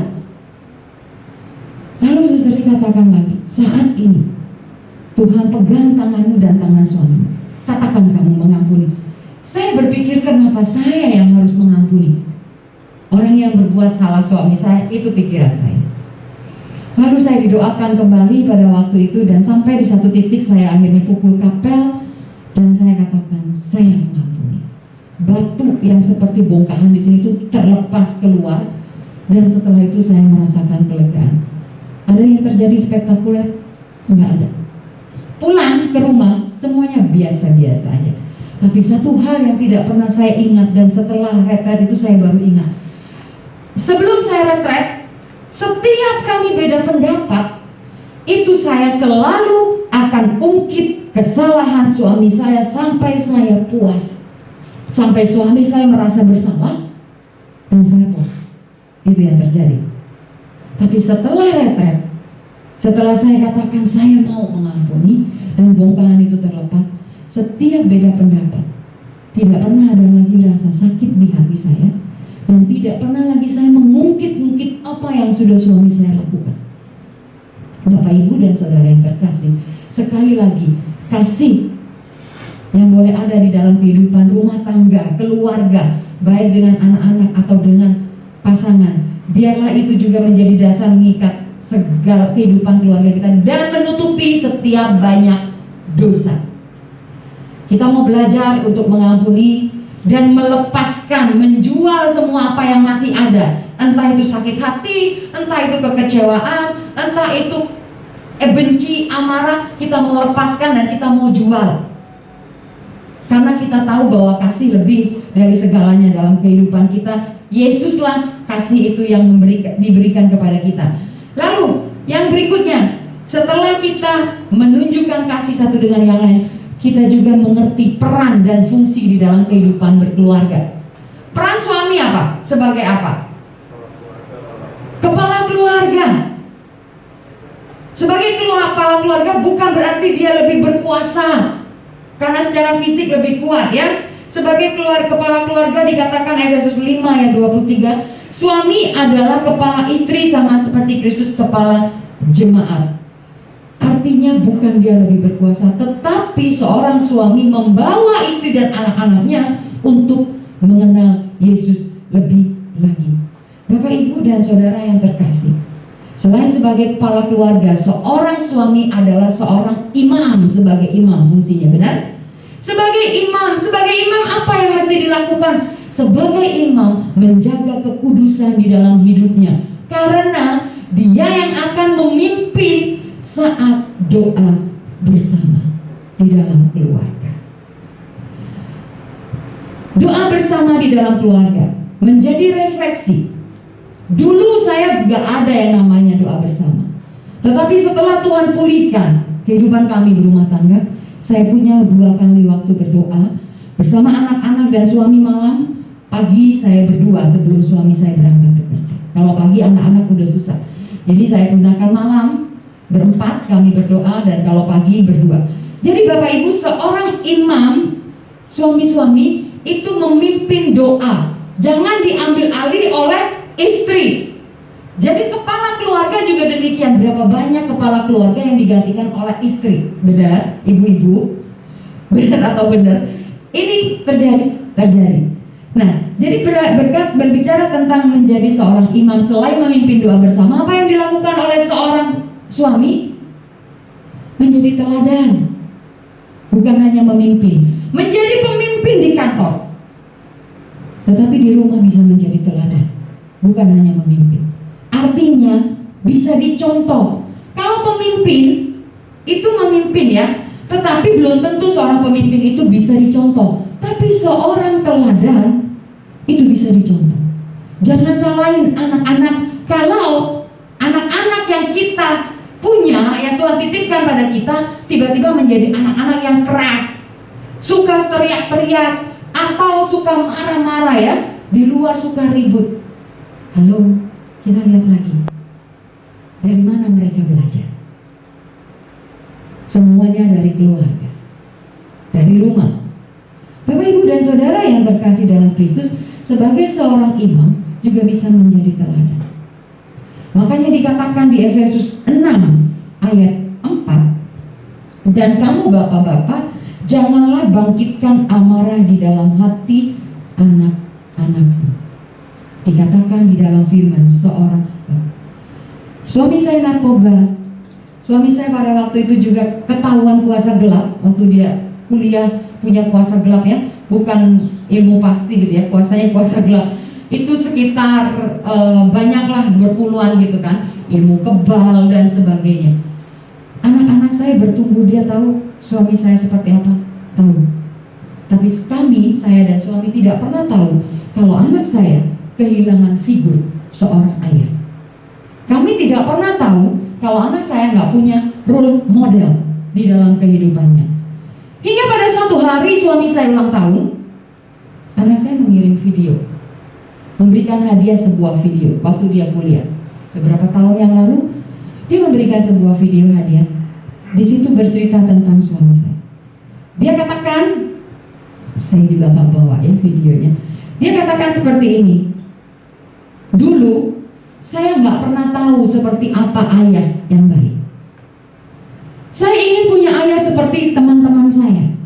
Lalu suster katakan lagi, saat ini Tuhan pegang tanganmu dan tangan suamimu, katakan kamu mengampuni. Saya berpikir, kenapa saya yang harus mengampuni orang yang berbuat salah suami saya? Itu pikiran saya. Lalu saya didoakan kembali pada waktu itu, dan sampai di satu titik saya akhirnya pukul kapel dan saya katakan, saya mengampuni. Batu yang seperti bongkahan di sini itu terlepas keluar, dan setelah itu saya merasakan kelegaan. Ada yang terjadi spektakuler? Enggak ada. Pulang ke rumah semuanya biasa-biasa aja. Tapi satu hal yang tidak pernah saya ingat, dan setelah retret itu saya baru ingat. Sebelum saya retret, setiap kami beda pendapat, itu saya selalu akan ungkit kesalahan suami saya sampai saya puas. Sampai suami saya merasa bersalah dan saya puas. Itu yang terjadi. Tapi setelah retret, setelah saya katakan saya mau mengampuni dan bongkahan itu terlepas, setiap beda pendapat, tidak pernah ada lagi rasa sakit di hati saya, dan tidak pernah lagi saya mengungkit-ungkit apa yang sudah suami saya lakukan. Bapak, Ibu, dan saudara yang terkasih, sekali lagi, kasih yang boleh ada di dalam kehidupan rumah tangga, keluarga, baik dengan anak-anak atau dengan pasangan, biarlah itu juga menjadi dasar mengikat segala kehidupan keluarga kita dan menutupi setiap banyak dosa. Kita mau belajar untuk mengampuni dan melepaskan, menjual semua apa yang masih ada. Entah itu sakit hati, entah itu kekecewaan, entah itu benci, amarah, kita mau lepaskan dan kita mau jual. Karena kita tahu bahwa kasih lebih dari segalanya dalam kehidupan kita. Yesuslah kasih itu yang diberikan kepada kita. Lalu yang berikutnya, setelah kita menunjukkan kasih satu dengan yang lain, kita juga mengerti peran dan fungsi di dalam kehidupan berkeluarga. Peran suami apa? Sebagai apa? Kepala keluarga. Sebagai kepala keluarga bukan berarti dia lebih berkuasa karena secara fisik lebih kuat, ya. Sebagai kepala keluarga dikatakan Efesus 5 ayat 23, suami adalah kepala istri sama seperti Kristus kepala jemaat. Artinya bukan dia lebih berkuasa, tetapi seorang suami membawa istri dan anak-anaknya untuk mengenal Yesus lebih lagi. Bapak, Ibu, dan saudara yang terkasih, selain sebagai kepala keluarga, seorang suami adalah seorang imam. Sebagai imam fungsinya, benar? Sebagai imam apa yang mesti dilakukan? Sebagai imam menjaga kekudusan di dalam hidupnya, karena dia yang akan memimpin saat doa bersama di dalam keluarga. Doa bersama di dalam keluarga menjadi refleksi. Dulu saya gak ada yang namanya doa bersama, tetapi setelah Tuhan pulihkan kehidupan kami berumah tangga, saya punya 2 kali waktu berdoa bersama anak-anak dan suami malam. Pagi saya berdua sebelum suami saya berangkat bekerja. Kalau pagi anak-anak udah susah, jadi saya gunakan malam. Berempat kami berdoa, dan kalau pagi berdua. Jadi Bapak Ibu, seorang imam, suami-suami itu memimpin doa. Jangan diambil alih oleh istri. Jadi kepala keluarga juga demikian. Berapa banyak kepala keluarga yang digantikan oleh istri? Benar, ibu-ibu? Benar atau benar? Ini terjadi. Nah, jadi berbicara tentang menjadi seorang imam, selain memimpin doa bersama, apa yang dilakukan oleh seorang suami? Menjadi teladan. Bukan hanya memimpin, menjadi pemimpin di kantor, tetapi di rumah bisa menjadi teladan. Bukan hanya memimpin, artinya bisa dicontoh. Kalau pemimpin itu memimpin, ya, tetapi belum tentu seorang pemimpin itu bisa dicontoh. Tapi seorang teladan itu bisa dicontoh. Jangan salahin anak-anak. Kalau anak-anak yang kita punya, yang Tuhan titipkan pada kita, tiba-tiba menjadi anak-anak yang keras, suka teriak-teriak, atau suka marah-marah, ya, di luar suka ribut. Halo, kita lihat lagi. Dari mana mereka belajar? Semuanya dari keluarga, dari rumah. Bapak, Ibu, dan saudara yang terkasih dalam Kristus, sebagai seorang imam juga bisa menjadi teladan. Makanya dikatakan di Efesus 6 ayat 4, dan kamu bapak-bapak Janganlah bangkitkan amarah di dalam hati anak-anakmu. Dikatakan di dalam firman seorang suami saya narkoba. Suami saya pada waktu itu juga ketahuan kuasa gelap. Waktu dia kuliah punya kuasa gelap ya, bukan ilmu pasti gitu ya, kuasanya kuasa gelap. Itu sekitar banyaklah berpuluhan gitu kan, ilmu kebal dan sebagainya. Anak-anak saya bertumbuh, dia tahu suami saya seperti apa, tahu. Tapi kami, saya dan suami tidak pernah tahu kalau anak saya kehilangan figur seorang ayah. Kami tidak pernah tahu kalau anak saya nggak punya role model di dalam kehidupannya. Hingga pada suatu hari suami saya ulang tahun, anak saya mengirim video, memberikan hadiah sebuah video waktu dia kuliah. Beberapa tahun yang lalu, dia memberikan sebuah video hadiah. Di situ bercerita tentang suami saya. Dia katakan, saya juga akan bawa ya videonya. Dia katakan seperti ini. Dulu saya nggak pernah tahu seperti apa ayah yang baik. Saya ingin punya ayah seperti teman-teman saya.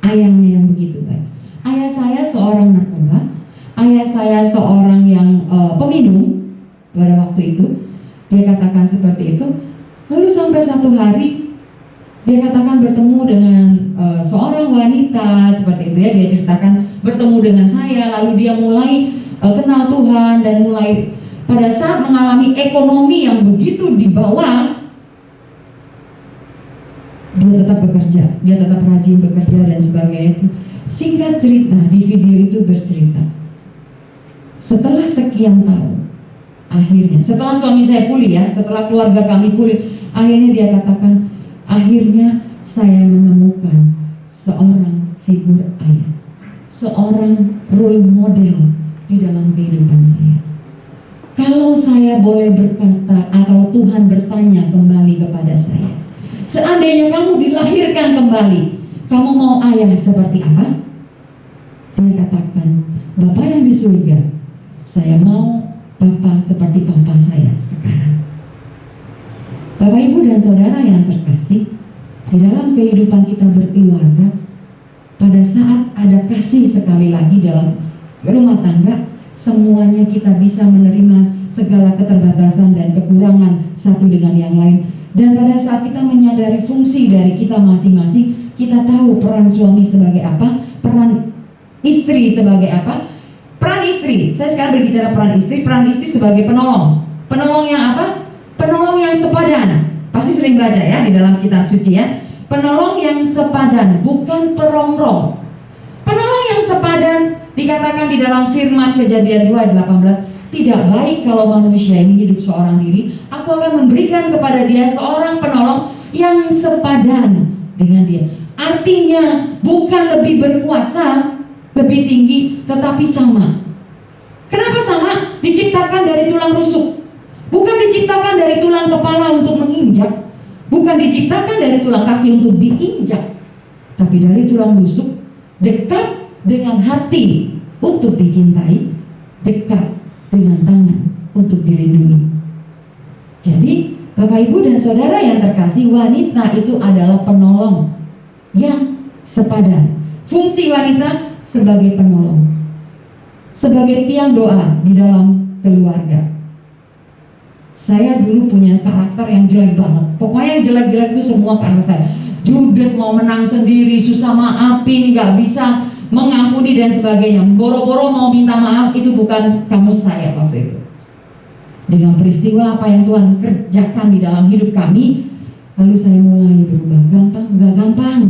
Ayahnya yang begitu baik. Ayah saya seorang narkoba. Ayah saya seorang yang peminum pada waktu itu. Dia katakan seperti itu. Lalu sampai satu hari dia katakan bertemu dengan seorang wanita seperti itu ya. Dia ceritakan bertemu dengan saya. Lalu dia mulai kenal Tuhan dan mulai pada saat mengalami ekonomi yang begitu di bawah, dia tetap bekerja, dia tetap rajin bekerja dan sebagainya. Singkat cerita, di video itu bercerita, setelah sekian tahun, akhirnya setelah suami saya pulih ya, setelah keluarga kami pulih, akhirnya dia katakan, akhirnya saya menemukan seorang figur ayah, seorang role model di dalam kehidupan saya. Kalau saya boleh berkata, atau Tuhan bertanya kembali kepada saya, seandainya kamu dilahirkan kembali, kamu mau ayah seperti apa? Dia katakan, Bapa yang di surga, saya mau Papa seperti Papa saya sekarang. Bapak, Ibu, dan Saudara yang terkasih, di dalam kehidupan kita berkeluarga, pada saat ada kasih sekali lagi dalam rumah tangga, semuanya kita bisa menerima segala keterbatasan dan kekurangan satu dengan yang lain. Dan pada saat kita menyadari fungsi dari kita masing-masing, kita tahu peran suami sebagai apa, peran istri sebagai apa. Peran istri, saya sekarang berbicara peran istri sebagai penolong. Penolong yang apa? Penolong yang sepadan. Pasti sering baca ya di dalam kitab suci ya. Penolong yang sepadan, bukan perongrong. Penolong yang sepadan dikatakan di dalam firman Kejadian 2:18, tidak baik kalau manusia ini hidup seorang diri. Aku akan memberikan kepada dia seorang penolong yang sepadan dengan dia. Artinya bukan lebih berkuasa, lebih tinggi, tetapi sama. Kenapa sama? Diciptakan dari tulang rusuk. Bukan diciptakan dari tulang kepala untuk menginjak. Bukan diciptakan dari tulang kaki untuk diinjak. Tapi dari tulang rusuk, dekat dengan hati untuk dicintai, dekat dengan tangan untuk dilindungi. Jadi Bapak, Ibu, dan Saudara yang terkasih, wanita itu adalah penolong yang sepadan. Fungsi wanita sebagai penolong, sebagai tiang doa di dalam keluarga. Saya dulu punya karakter yang jelek banget. Pokoknya yang jelek-jelek itu semua karena saya. Judes, mau menang sendiri, susah maafin, gak bisa mengampuni dan sebagainya. Boro-boro mau minta maaf, itu bukan kamu saya waktu itu. Dengan peristiwa apa yang Tuhan kerjakan di dalam hidup kami, lalu saya mulai berubah. Gampang? Gak gampang,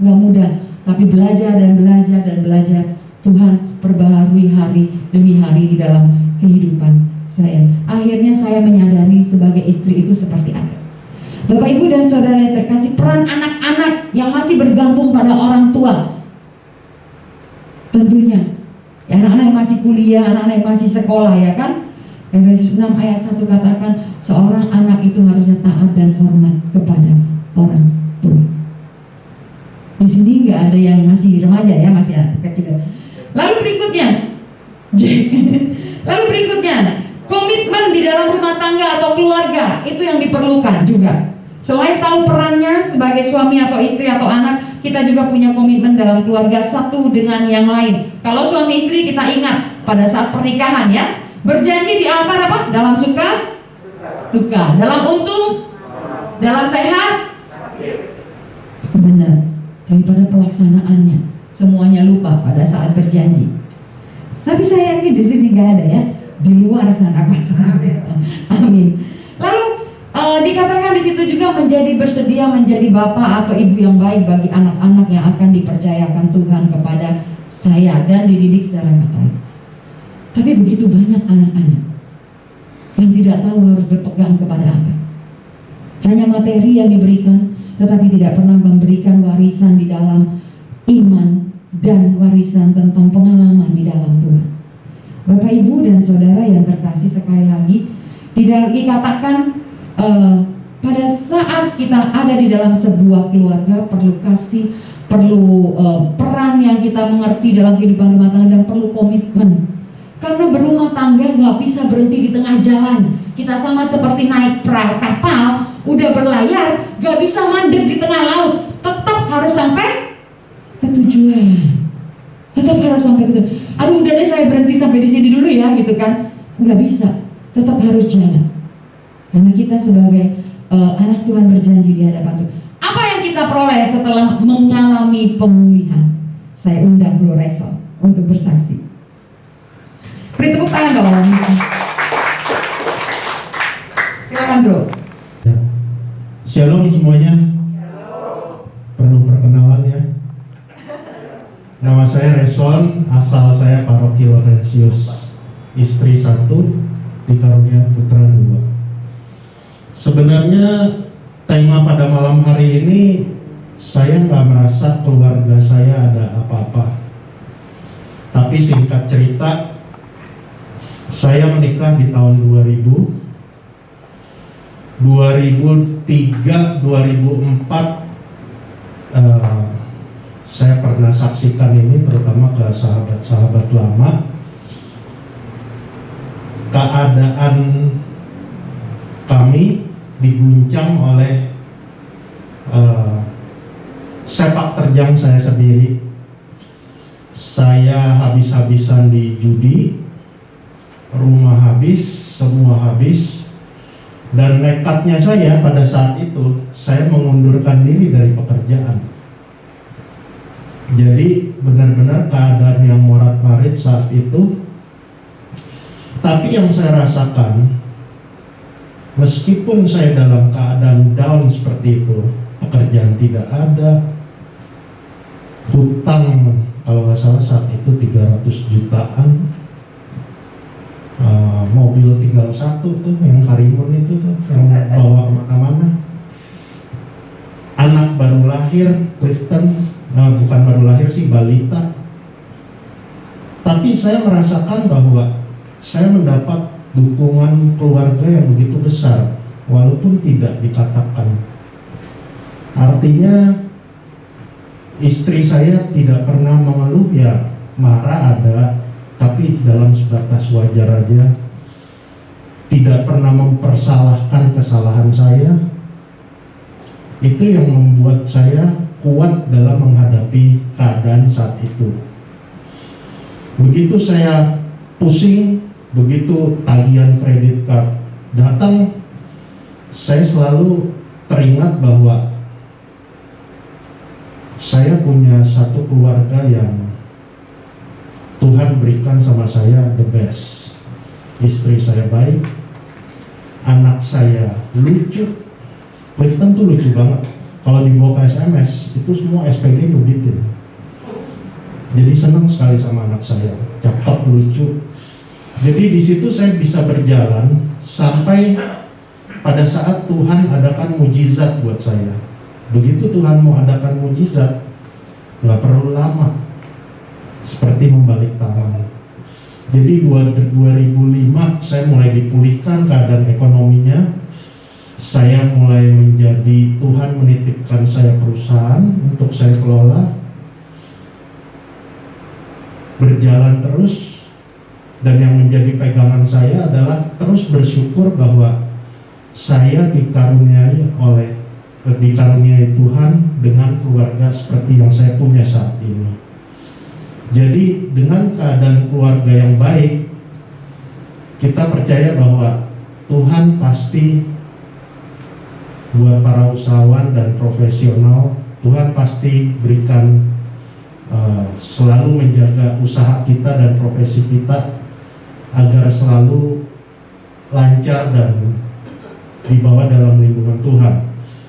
gak mudah. Tapi belajar dan belajar dan belajar, Tuhan perbaharui hari demi hari di dalam kehidupan saya. Akhirnya saya menyadari sebagai istri itu seperti apa. Bapak, Ibu, dan Saudara yang terkasih, peran anak-anak yang masih bergantung pada orang tua. Tentunya ya, anak-anak yang masih kuliah, anak-anak yang masih sekolah, ya kan. Efesus 6 ayat 1 katakan, seorang anak itu harusnya taat dan hormat kepada orang tua. Di sini nggak ada yang masih remaja ya, masih kecil. Lalu berikutnya, komitmen di dalam rumah tangga atau keluarga itu yang diperlukan juga. Selain tahu perannya sebagai suami atau istri atau anak, kita juga punya komitmen dalam keluarga satu dengan yang lain. Kalau suami istri kita ingat pada saat pernikahan ya, berjanji di altar apa? Dalam suka, duka, dalam untung, dalam sehat, benar. Tapi pada pelaksanaannya semuanya lupa pada saat berjanji. Tapi saya yakin di sini nggak ada ya, di luar sana pasangan. Amin. Lalu dikatakan di situ juga menjadi bersedia menjadi bapak atau ibu yang baik bagi anak-anak yang akan dipercayakan Tuhan kepada saya dan dididik secara Katolik. Tapi begitu banyak anak-anak yang tidak tahu harus berpegang kepada apa. Hanya materi yang diberikan, tetapi tidak pernah memberikan warisan di dalam iman dan warisan tentang pengalaman di dalam Tuhan. Bapak, Ibu, dan Saudara yang terkasih, sekali lagi dikatakan pada saat kita ada di dalam sebuah keluarga perlu kasih, perlu peran yang kita mengerti dalam kehidupan rumah tangga, dan perlu komitmen. Karena berumah tangga gak bisa berhenti di tengah jalan. Kita sama seperti naik perahu kapal, udah berlayar, gak bisa mandek di tengah laut. Tetap harus sampai ke tujuan. Tetap harus sampai ke tujuan. Aduh, udah deh saya berhenti sampai di sini dulu ya, gitu kan? Gak bisa. Tetap harus jalan. Karena kita sebagai anak Tuhan berjanji di hadapan Tuhan. Apa yang kita peroleh setelah mengalami pemulihan? Saya undang Bro Reso untuk bersaksi. Beri tepuk tangan dong. Silakan Bro. Shalom semuanya. Perlu perkenalan ya. Nama saya Reson, asal saya Paroki Laurentius, istri 1, dikarunia putra 2. Sebenarnya tema pada malam hari ini, saya nggak merasa keluarga saya ada apa-apa. Tapi singkat cerita, saya menikah di tahun 2000. 2003, 2004 saya pernah saksikan ini, terutama ke sahabat-sahabat lama. Keadaan kami diguncang oleh sepak terjang saya sendiri. Saya habis-habisan di judi, rumah habis, semua habis. Dan nekatnya saya pada saat itu, saya mengundurkan diri dari pekerjaan. Jadi benar-benar keadaan yang morat-marit saat itu. Tapi yang saya rasakan, meskipun saya dalam keadaan down seperti itu, pekerjaan tidak ada, hutang kalau nggak salah saat itu 300 jutaan, mobil tinggal 1 tuh, yang Karimun itu tuh, yang bawa kemana-mana. Anak baru lahir, Clifton, bukan baru lahir sih, balita. Tapi saya merasakan bahwa saya mendapat dukungan keluarga yang begitu besar, walaupun tidak dikatakan. Artinya istri saya tidak pernah mengeluh, ya marah ada, tapi dalam sebatas wajar aja. Tidak pernah mempersalahkan kesalahan saya. Itu yang membuat saya kuat dalam menghadapi keadaan saat itu. Begitu saya pusing, begitu tagihan kredit card datang, saya selalu teringat bahwa saya punya satu keluarga yang Tuhan berikan sama saya the best. Istri saya baik, anak saya lucu. Clifton tuh lucu banget. Kalau dibawa ke SMS, itu semua SPG nyubitin. Jadi senang sekali sama anak saya, cakep, lucu. Jadi di situ saya bisa berjalan sampai pada saat Tuhan adakan mujizat buat saya. Begitu Tuhan mau adakan mujizat, nggak perlu lama, seperti membalik tangan. Jadi 2005 saya mulai dipulihkan keadaan ekonominya. Saya mulai menjadi, Tuhan menitipkan saya perusahaan untuk saya kelola, berjalan terus. Dan yang menjadi pegangan saya adalah terus bersyukur bahwa saya dikaruniai oleh dikaruniai Tuhan dengan keluarga seperti yang saya punya saat ini. Jadi dengan keadaan keluarga yang baik, kita percaya bahwa Tuhan pasti buat para usahawan dan profesional, Tuhan pasti berikan selalu menjaga usaha kita dan profesi kita agar selalu lancar dan dibawa dalam lindungan Tuhan.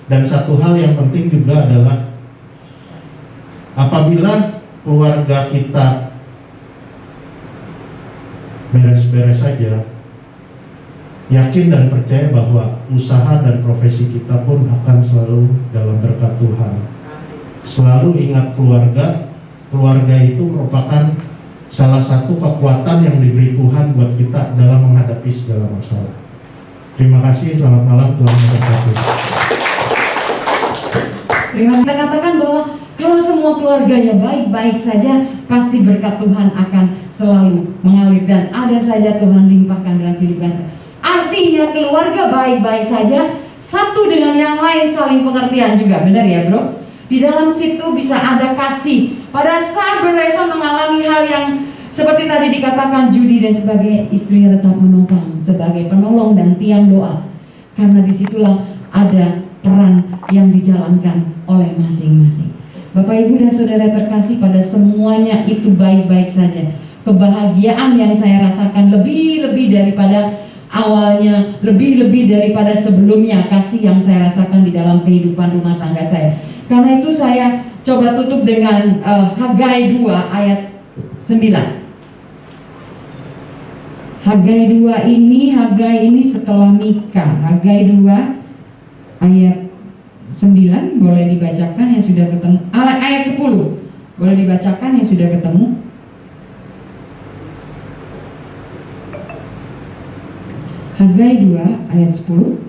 Dan satu hal yang penting juga adalah apabila keluarga kita beres-beres saja, yakin dan percaya bahwa usaha dan profesi kita pun akan selalu dalam berkat Tuhan. Selalu ingat keluarga. Keluarga itu merupakan salah satu kekuatan yang diberi Tuhan buat kita dalam menghadapi segala masalah. Terima kasih, selamat malam, Tuhan memberkati. Kita katakan bahwa kalau semua keluarganya baik-baik saja, pasti berkat Tuhan akan selalu mengalir dan ada saja Tuhan limpahkan dalam kehidupan. Artinya keluarga baik-baik saja, satu dengan yang lain saling pengertian juga, benar ya bro? Di dalam situ bisa ada kasih. Pada saat Brother mengalami hal yang seperti tadi dikatakan Judy dan sebagai istrinya tetap menopang sebagai penolong dan tiang doa. Karena disitulah ada peran yang dijalankan oleh masing-masing. Bapak Ibu dan Saudara terkasih, pada semuanya itu baik-baik saja. Kebahagiaan yang saya rasakan lebih-lebih daripada awalnya, lebih-lebih daripada sebelumnya, kasih yang saya rasakan di dalam kehidupan rumah tangga saya. Karena itu saya coba tutup dengan Hagai 2 ayat 9. Hagai 2 ini setelah Mika. Hagai 2 ayat 9 boleh dibacakan yang sudah ketemu. Ayat 10 boleh dibacakan yang sudah ketemu. Hagai 2 ayat 10.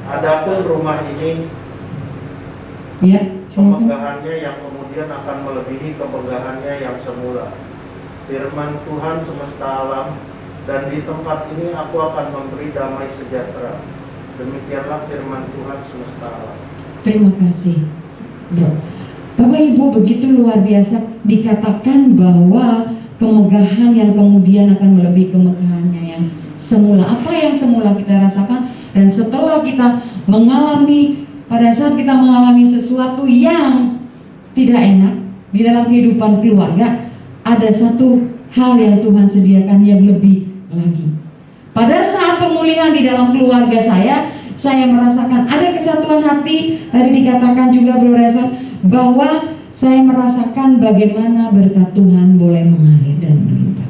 Adapun rumah ini, Ya, kemegahannya yang kemudian akan melebihi kemegahannya yang semula. Firman Tuhan semesta alam, dan di tempat ini aku akan memberi damai sejahtera. Demikianlah firman Tuhan semesta alam. Terima kasih, bro. Bapak Ibu, begitu luar biasa dikatakan bahwa kemegahan yang kemudian akan melebihi kemegahannya yang semula. Apa yang semula kita rasakan, dan setelah kita mengalami, pada saat kita mengalami sesuatu yang tidak enak di dalam kehidupan keluarga, ada satu hal yang Tuhan sediakan yang lebih lagi. Pada saat pemulihan di dalam keluarga saya merasakan ada kesatuan hati. Tadi dikatakan juga Bro Reza bahwa saya merasakan bagaimana berkat Tuhan boleh mengalir dan melimpah.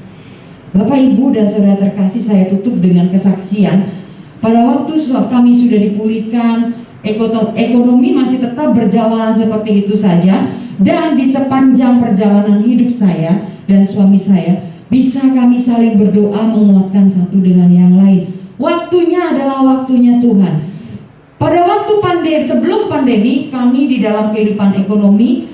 Bapak Ibu dan Saudara terkasih, saya tutup dengan kesaksian. Pada waktu kami sudah dipulihkan, ekonomi masih tetap berjalan seperti itu saja, dan di sepanjang perjalanan hidup saya dan suami saya bisa kami saling berdoa menguatkan satu dengan yang lain. Waktunya adalah waktunya Tuhan. Pada waktu sebelum pandemi, kami di dalam kehidupan ekonomi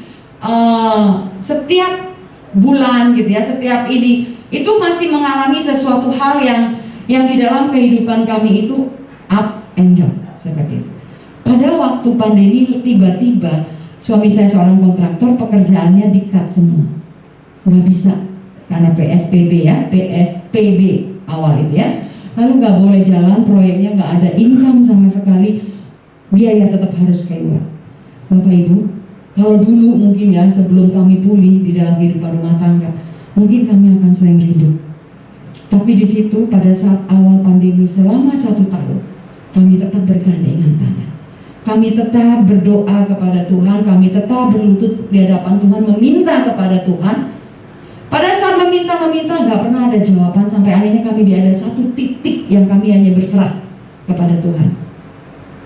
setiap bulan gitu ya, setiap ini itu masih mengalami sesuatu hal yang di dalam kehidupan kami itu up and down seperti itu. Pada waktu pandemi tiba-tiba suami saya seorang kontraktor, pekerjaannya di-cut semua, nggak bisa karena PSBB ya, PSBB awal itu ya. Lalu nggak boleh jalan, proyeknya nggak ada income sama sekali, biaya tetap harus keluar. Bapak Ibu, kalau dulu mungkin ya sebelum kami pulih di dalam kehidupan rumah tangga, mungkin kami akan sering ribut. Tapi di situ pada saat awal pandemi selama 1 tahun, kami tetap bergandengan tangan. Kami tetap berdoa kepada Tuhan, kami tetap berlutut di hadapan Tuhan, meminta kepada Tuhan. Pada saat meminta gak pernah ada jawaban, sampai akhirnya kami ada satu titik yang kami hanya berserah kepada Tuhan.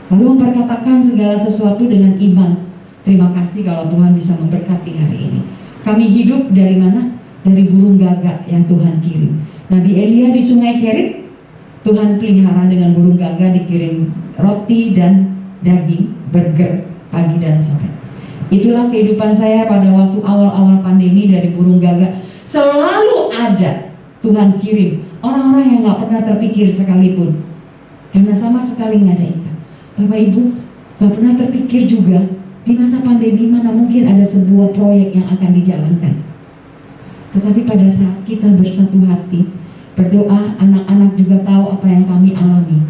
Lalu memperkatakan segala sesuatu dengan iman. Terima kasih kalau Tuhan bisa memberkati hari ini. Kami hidup dari mana? Dari burung gagak yang Tuhan kirim. Nabi Elia di Sungai Kerit, Tuhan pelihara dengan burung gagak, dikirim roti dan daging, burger pagi dan sore. Itulah kehidupan saya pada waktu awal-awal pandemi. Dari burung gagak selalu ada Tuhan kirim orang-orang yang gak pernah terpikir sekalipun, karena sama sekali gak ada income. Bapak Ibu, Gak pernah terpikir juga di masa pandemi mana mungkin ada sebuah proyek yang akan dijalankan. Tetapi pada saat kita bersatu hati, berdoa, anak-anak juga tahu apa yang kami alami.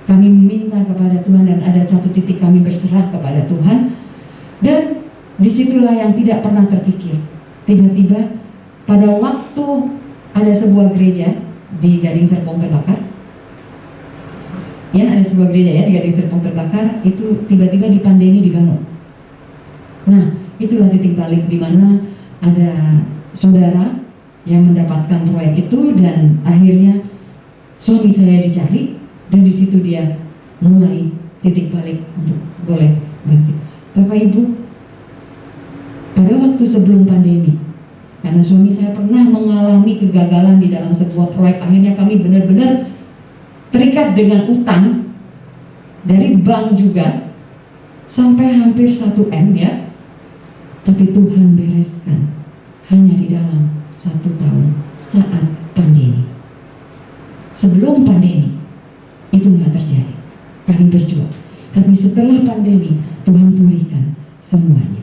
Kami meminta kepada Tuhan dan ada satu titik kami berserah kepada Tuhan. Dan disitulah yang tidak pernah terpikir. Tiba-tiba pada waktu ada sebuah gereja di Gading Serpong terbakar. Ya, ada sebuah gereja ya di Gading Serpong terbakar, itu tiba-tiba di pandemi dibangun. Nah, itulah titik balik di mana ada saudara yang mendapatkan proyek itu dan akhirnya suami saya dicari dan di situ dia mulai titik balik untuk boleh bangkit. Bapak Ibu, pada waktu sebelum pandemi, karena suami saya pernah mengalami kegagalan di dalam sebuah proyek, akhirnya kami benar-benar terikat dengan utang dari bank juga sampai hampir 1 M ya. Tapi Tuhan bereskan hanya di dalam 1 tahun saat pandemi. Sebelum pandemi itu nggak terjadi. Kami berjuang. Tapi setelah pandemi Tuhan pulihkan semuanya.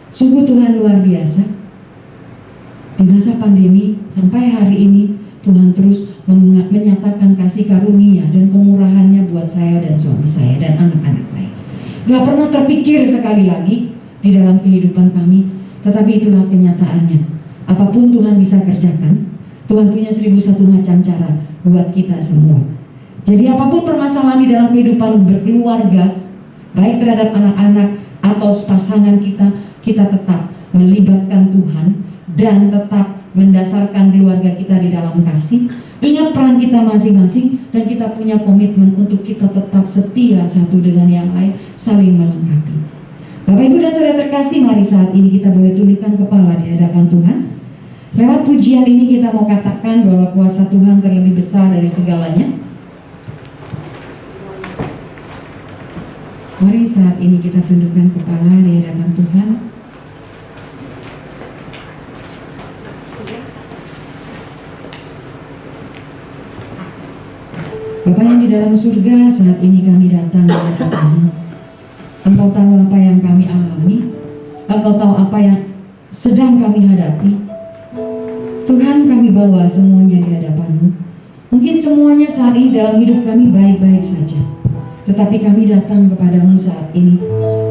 Sungguh Tuhan luar biasa. Di masa pandemi sampai hari ini Tuhan terus menyatakan kasih karunia dan kemurahannya buat saya dan suami saya dan anak-anak saya. Gak pernah terpikir sekali lagi di dalam kehidupan kami, tetapi itulah kenyataannya. Apapun Tuhan bisa kerjakan, Tuhan punya 1001 macam cara buat kita semua. Jadi apapun permasalahan di dalam kehidupan berkeluarga, baik terhadap anak-anak atau pasangan kita, kita tetap melibatkan Tuhan dan tetap mendasarkan keluarga kita di dalam kasih. Ingat peran kita masing-masing dan kita punya komitmen untuk kita tetap setia satu dengan yang lain, saling melengkapi. Bapak Ibu dan Saudara terkasih, mari saat ini kita boleh tundukkan kepala di hadapan Tuhan. Lewat pujian ini kita mau katakan bahwa kuasa Tuhan terlebih besar dari segalanya. Mari saat ini kita tundukkan kepala di hadapan Tuhan. Bapa yang di dalam surga, saat ini kami datang kepadamu. Engkau tahu apa yang kami alami, Engkau tahu apa yang sedang kami hadapi. Tuhan, kami bawa semuanya di hadapan-Mu. Mungkin semuanya saat ini dalam hidup kami baik-baik saja, tetapi kami datang kepadamu saat ini.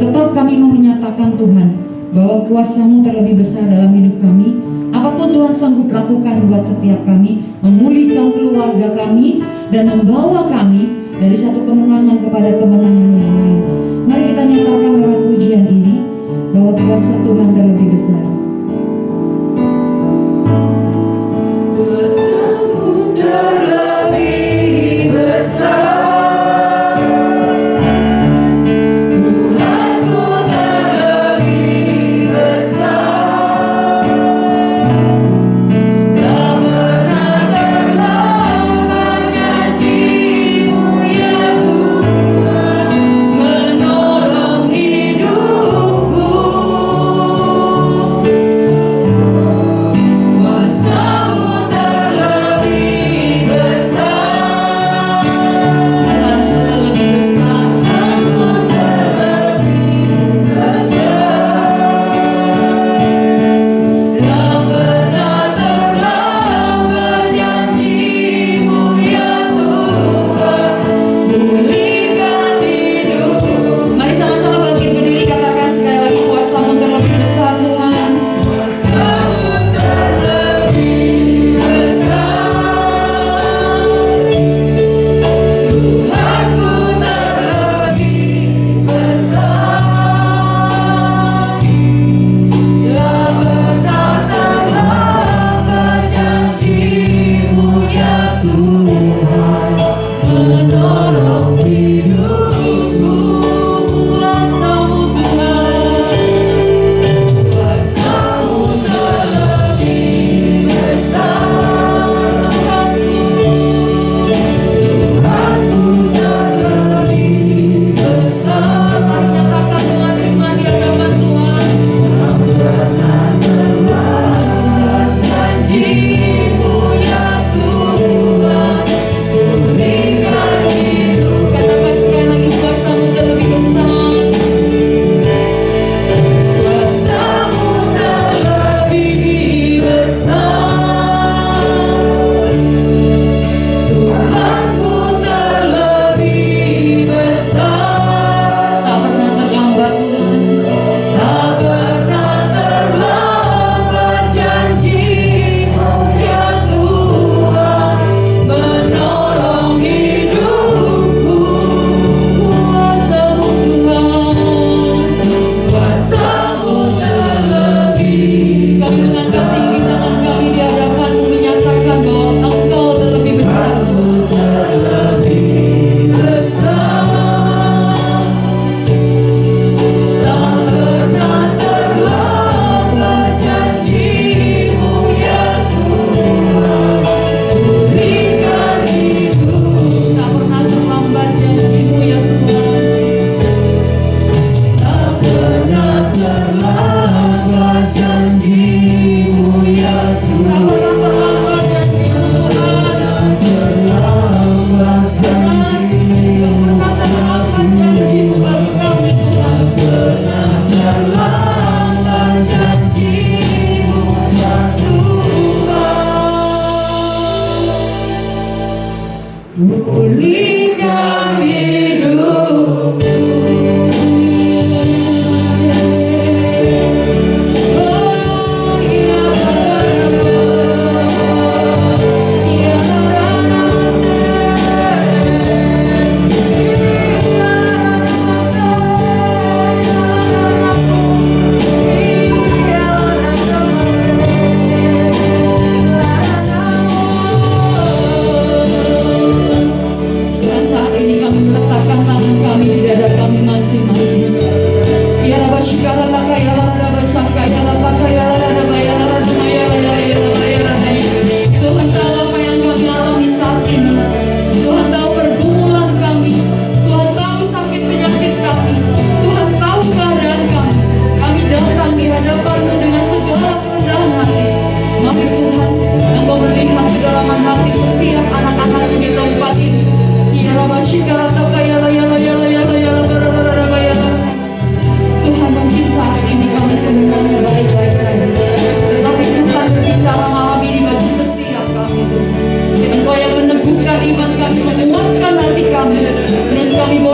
Tetap kami mau menyatakan Tuhan bahwa kuasa-Mu terlebih besar dalam hidup kami. Apapun Tuhan sanggup lakukan buat setiap kami, memulihkan keluarga kami dan membawa kami dari satu kemenangan kepada kemenangan yang lain. Mari kita nyatakan lewat pujian ini bahwa kuasa Tuhan terlebih besar. Kuasa-Mu terlebih besar. Menolong hidupku.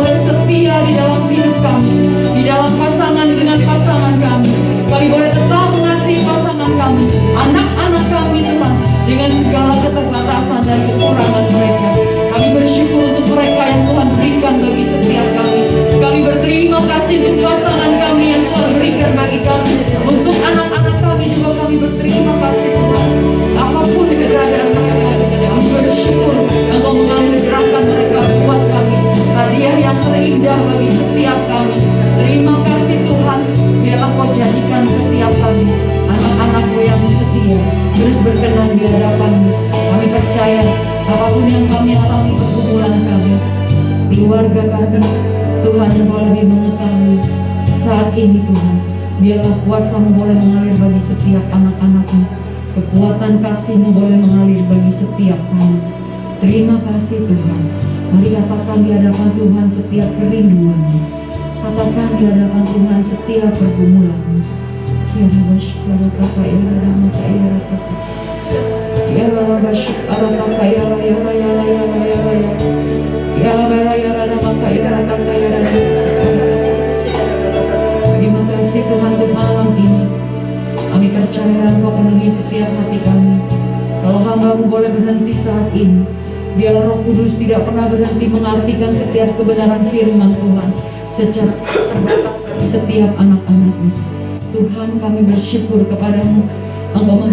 boleh setia di dalam hidup kami, di dalam pasangan dengan pasangan kami. Kami boleh tetap mengasihi pasangan kami, anak-anak kami Tuhan, dengan segala keterbatasan dan kekurangan mereka. Kami bersyukur untuk mereka yang Tuhan berikan bagi setiap kami. Kami berterima kasih untuk pasangan kami yang Tuhan berikan bagi kami. Untuk anak-anak kami juga kami berterima kasih Tuhan. Apapun keberadaan mereka, kami bersyukur Engkau menganugerahkan mereka buat kami hadiah yang terindah bagi setiap kami. Terima kasih Tuhan, biarlah Kau jadikan setiap kami anak-anak-Mu yang setia, terus berkenan di hadapan-Mu. Kami percaya apapun yang kami alami, pergumulan kami, keluarga kami, Tuhan Engkau lebih mengetahui. Saat ini Tuhan, biarlah kuasa-Mu boleh mengalir bagi setiap anak-anak-Mu, kekuatan kasih-Mu boleh mengalir bagi setiap kami. Terima kasih Tuhan. Mari katakan di hadapan Tuhan setiap kerinduan, katakan di hadapan Tuhan setiap pergumulan. Kiara basyukara kata yara maka yara kata kiara basyukara kata yara yara yara yara yara yara kiara bara yara maka yara kata yara. Terima kasih Tuhan untuk malam ini. Kami percaya Engkau penuhi setiap hati kami. Kalau hamba-Mu boleh berhenti saat ini, biarlah Roh Kudus tidak pernah berhenti mengartikan setiap kebenaran firman Tuhan secara terbatas bagi setiap anak-anak-Mu. Tuhan, kami bersyukur kepadamu. Engkau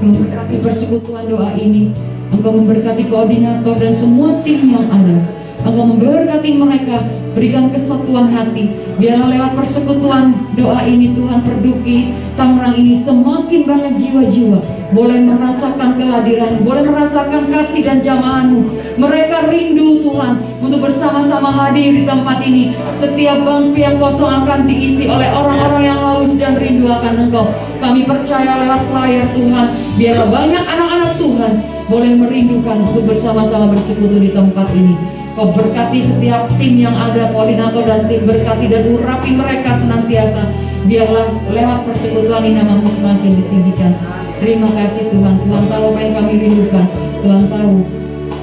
memberkati persekutuan doa ini. Engkau memberkati koordinator dan semua tim yang ada. Engkau memberkati mereka, berikan kesatuan hati. Biarlah lewat persekutuan doa ini Tuhan, Perduki Tangerang ini semakin banyak jiwa-jiwa boleh merasakan kehadiran, boleh merasakan kasih dan jamahan-Mu. Mereka rindu Tuhan untuk bersama-sama hadir di tempat ini. Setiap bangku yang kosong akan diisi oleh orang-orang yang haus dan rindu akan Engkau. Kami percaya lewat flyer Tuhan, biarlah banyak anak-anak Tuhan boleh merindukan untuk bersama-sama bersekutu di tempat ini. Kau berkati setiap tim yang ada, koordinator dan tim, berkati dan urapi mereka senantiasa. Biarlah lewat persekutuan ini nama-Mu semakin ditinggikan. Terima kasih Tuhan. Tuhan tahu apa yang kami rindukan. Tuhan tahu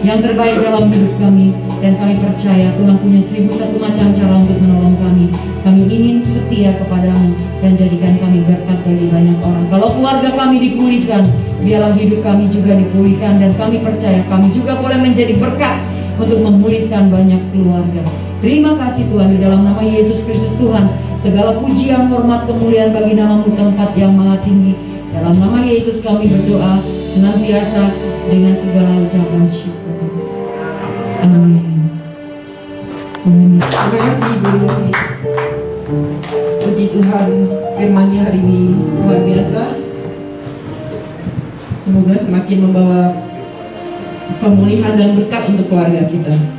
yang terbaik dalam hidup kami. Dan kami percaya Tuhan punya 1001 macam cara untuk menolong kami. Kami ingin setia kepada-Mu dan jadikan kami berkat bagi banyak orang. Kalau keluarga kami dipulihkan, biarlah hidup kami juga dipulihkan. Dan kami percaya kami juga boleh menjadi berkat untuk memulihkan banyak keluarga. Terima kasih Tuhan, di dalam nama Yesus Kristus Tuhan, segala pujian, hormat, kemuliaan bagi nama-Mu tempat yang maha tinggi. Dalam nama Yesus kami berdoa senantiasa dengan segala ucapan syukur. Amin. Amin. Terima kasih Ibu Lili. Puji Tuhan, firman-Nya hari ini luar biasa. Semoga semakin membawa pemulihan dan berkat untuk keluarga kita.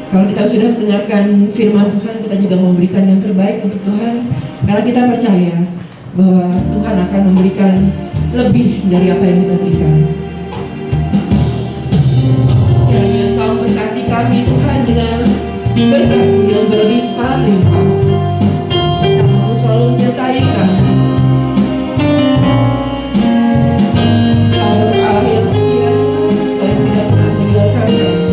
Kalau kita sudah mendengarkan firman Tuhan, kita juga memberikan yang terbaik untuk Tuhan, karena kita percaya bahwa Tuhan akan memberikan lebih dari apa yang kita berikan. Kiranya Engkau berkati kami Tuhan dengan berkat yang berlimpah-limpah. Kamu selalu menyertai kami. Kau Allah yang setia, Kau yang tidak pernah meninggalkan kami.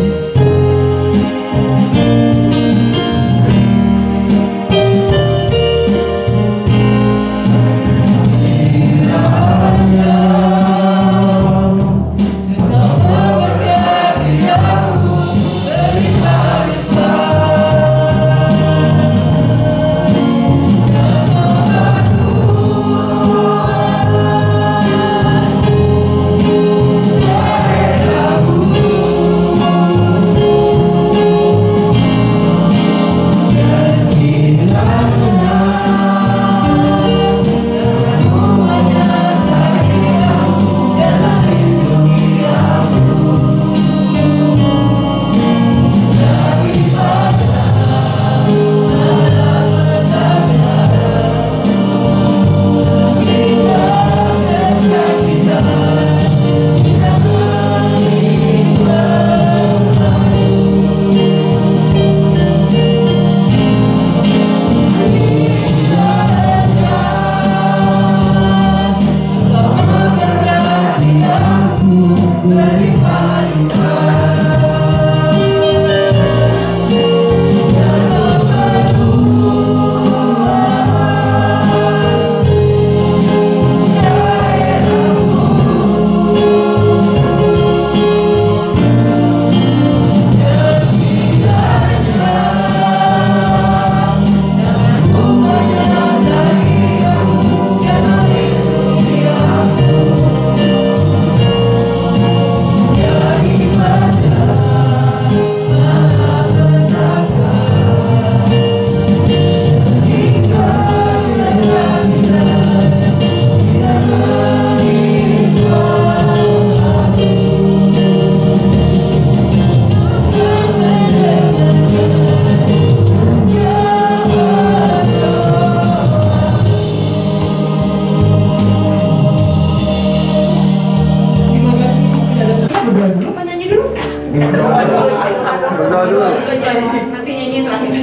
Nanti nyanyi terakhir.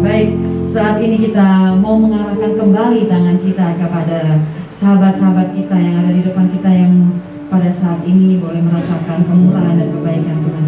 Baik, saat ini kita mau mengarahkan kembali tangan kita kepada sahabat-sahabat kita yang ada di depan kita yang pada saat ini boleh merasakan kemurahan dan kebaikan Tuhan.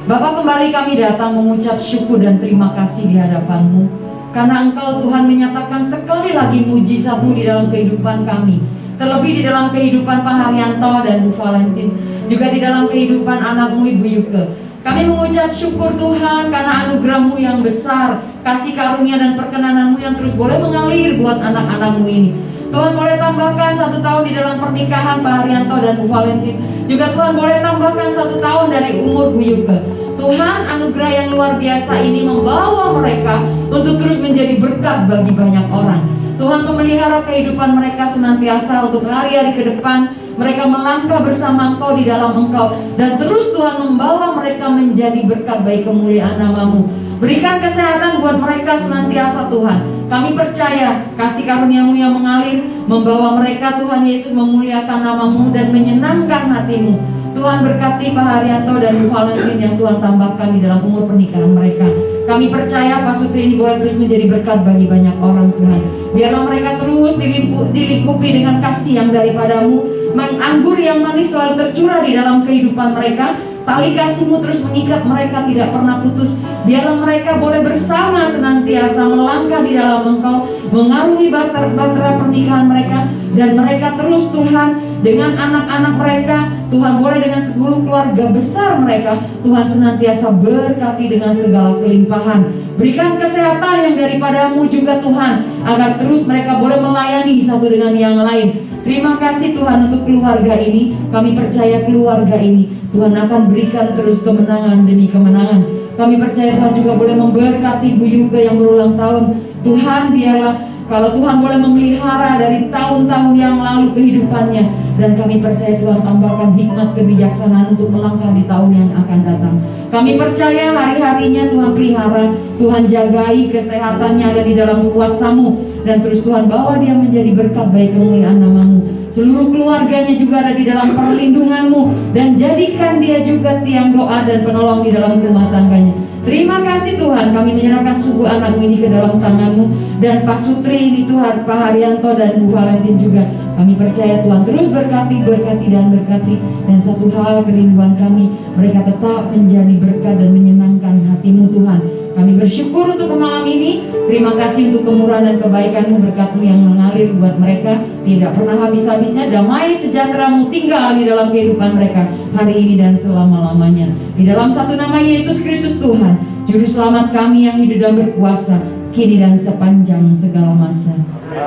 Bapak, kembali kami datang mengucap syukur dan terima kasih di hadapan-Mu, karena Engkau Tuhan menyatakan sekali lagi mujizat-Mu di dalam kehidupan kami, terlebih di dalam kehidupan Pak Haryanto dan Bu Valentin, juga di dalam kehidupan anakmu Ibu Yuke. Kami mengucap syukur Tuhan karena anugerah-Mu yang besar, kasih karunia dan perkenanan-Mu yang terus boleh mengalir buat anak-anak-Mu ini. Tuhan boleh tambahkan 1 tahun di dalam pernikahan Pak Haryanto dan Bu Valentin. Juga Tuhan boleh tambahkan 1 tahun dari umur Bu Yuke. Tuhan, anugerah yang luar biasa ini membawa mereka untuk terus menjadi berkat bagi banyak orang. Tuhan memelihara kehidupan mereka senantiasa untuk hari-hari ke depan. Mereka melangkah bersama Engkau di dalam Engkau, dan terus Tuhan membawa mereka menjadi berkat bagi kemuliaan nama-Mu. Berikan kesehatan buat mereka senantiasa Tuhan. Kami percaya kasih karunia-Mu yang mengalir membawa mereka Tuhan Yesus memuliakan nama-Mu dan menyenangkan hati-Mu. Tuhan berkati Pak Haryanto dan Bu Valentin yang Tuhan tambahkan di dalam umur pernikahan mereka. Kami percaya Pak Sutri ini boleh terus menjadi berkat bagi banyak orang Tuhan. Biarlah mereka terus dilingkupi dengan kasih yang daripada-Mu. Anggur yang manis selalu tercurah di dalam kehidupan mereka. Tali kasih-Mu terus mengikat mereka tidak pernah putus. Biarlah mereka boleh bersama senantiasa melangkah di dalam Engkau, mengarungi bahtera pernikahan mereka. Dan mereka terus Tuhan dengan anak-anak mereka, Tuhan boleh dengan 10 keluarga besar mereka, Tuhan senantiasa berkati dengan segala kelimpahan. Berikan kesehatan yang daripada-Mu juga Tuhan, agar terus mereka boleh melayani satu dengan yang lain. Terima kasih Tuhan untuk keluarga ini. Kami percaya keluarga ini Tuhan akan berikan terus kemenangan demi kemenangan. Kami percaya Tuhan juga boleh memberkati Bu Yuke yang berulang tahun. Tuhan, biarlah kalau Tuhan boleh memelihara dari tahun-tahun yang lalu kehidupannya. Dan kami percaya Tuhan tambahkan hikmat kebijaksanaan untuk melangkah di tahun yang akan datang. Kami percaya hari-harinya Tuhan pelihara, Tuhan jagai kesehatannya ada di dalam kuasa-Mu. Dan terus Tuhan bawa dia menjadi berkat bagi kemuliaan nama-Mu. Seluruh keluarganya juga ada di dalam perlindungan-Mu. Dan jadikan dia juga tiang doa dan penolong di dalam rumah tangganya. Terima kasih Tuhan, kami menyerahkan suku anak-Mu ini ke dalam tangan-Mu. Dan Pak Sutri ini Tuhan, Pak Haryanto dan Bu Valentin juga. Kami percaya Tuhan terus berkati dan berkati. Dan satu hal kerinduan kami, mereka tetap menjadi berkat dan menyenangkan hati-Mu Tuhan. Kami bersyukur untuk malam ini. Terima kasih untuk kemurahan dan kebaikan-Mu, berkat-Mu yang mengalir buat mereka. Tidak pernah habis-habisnya. Damai sejahtera-Mu tinggal di dalam kehidupan mereka hari ini dan selama-lamanya. Di dalam satu nama Yesus Kristus Tuhan, Juru Selamat kami yang hidup dan berkuasa, kini dan sepanjang segala masa.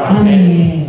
Amin.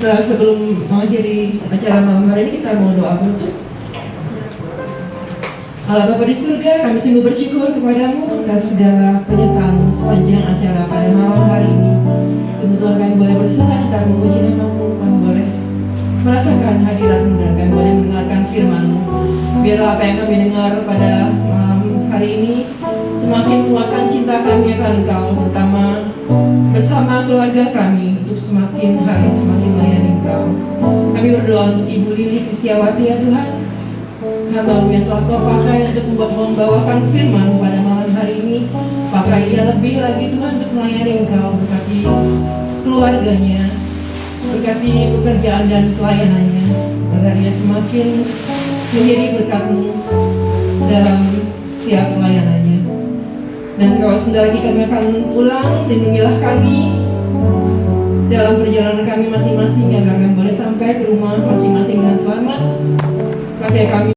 Kita sebelum mengakhiri acara malam hari ini, kita mau doa penutup. Allah Bapa di surga, kami sungguh bersyukur kepadamu atas segala penyertaan sepanjang acara pada malam hari ini. Sungguh Tuhan, kami boleh bersuka cita memuji nama-Mu, kami boleh merasakan hadirat-Mu dan kami boleh mendengarkan firman-Mu. Biarlah apa yang kami dengar pada malam hari ini semakin menguatkan cinta kami akan Engkau, terutama bersama keluarga kami untuk semakin hari semakin melayani Engkau. Kami berdoa untuk Ibu Lili Kristiawati ya Tuhan, hamba-Mu yang telah Kau pakai untuk membawakan firman pada malam hari ini. Pakai dia lebih lagi Tuhan untuk melayani Engkau. Berkati keluarganya, berkati pekerjaan dan pelayanannya, agar dia semakin menjadi berkat-Mu dalam setiap pelayanannya. Dan kalau sebentar lagi kami akan pulang, lindungilah kami dalam perjalanan kami masing-masing, agar kami boleh sampai ke rumah masing-masing dengan selamat. Pakai kami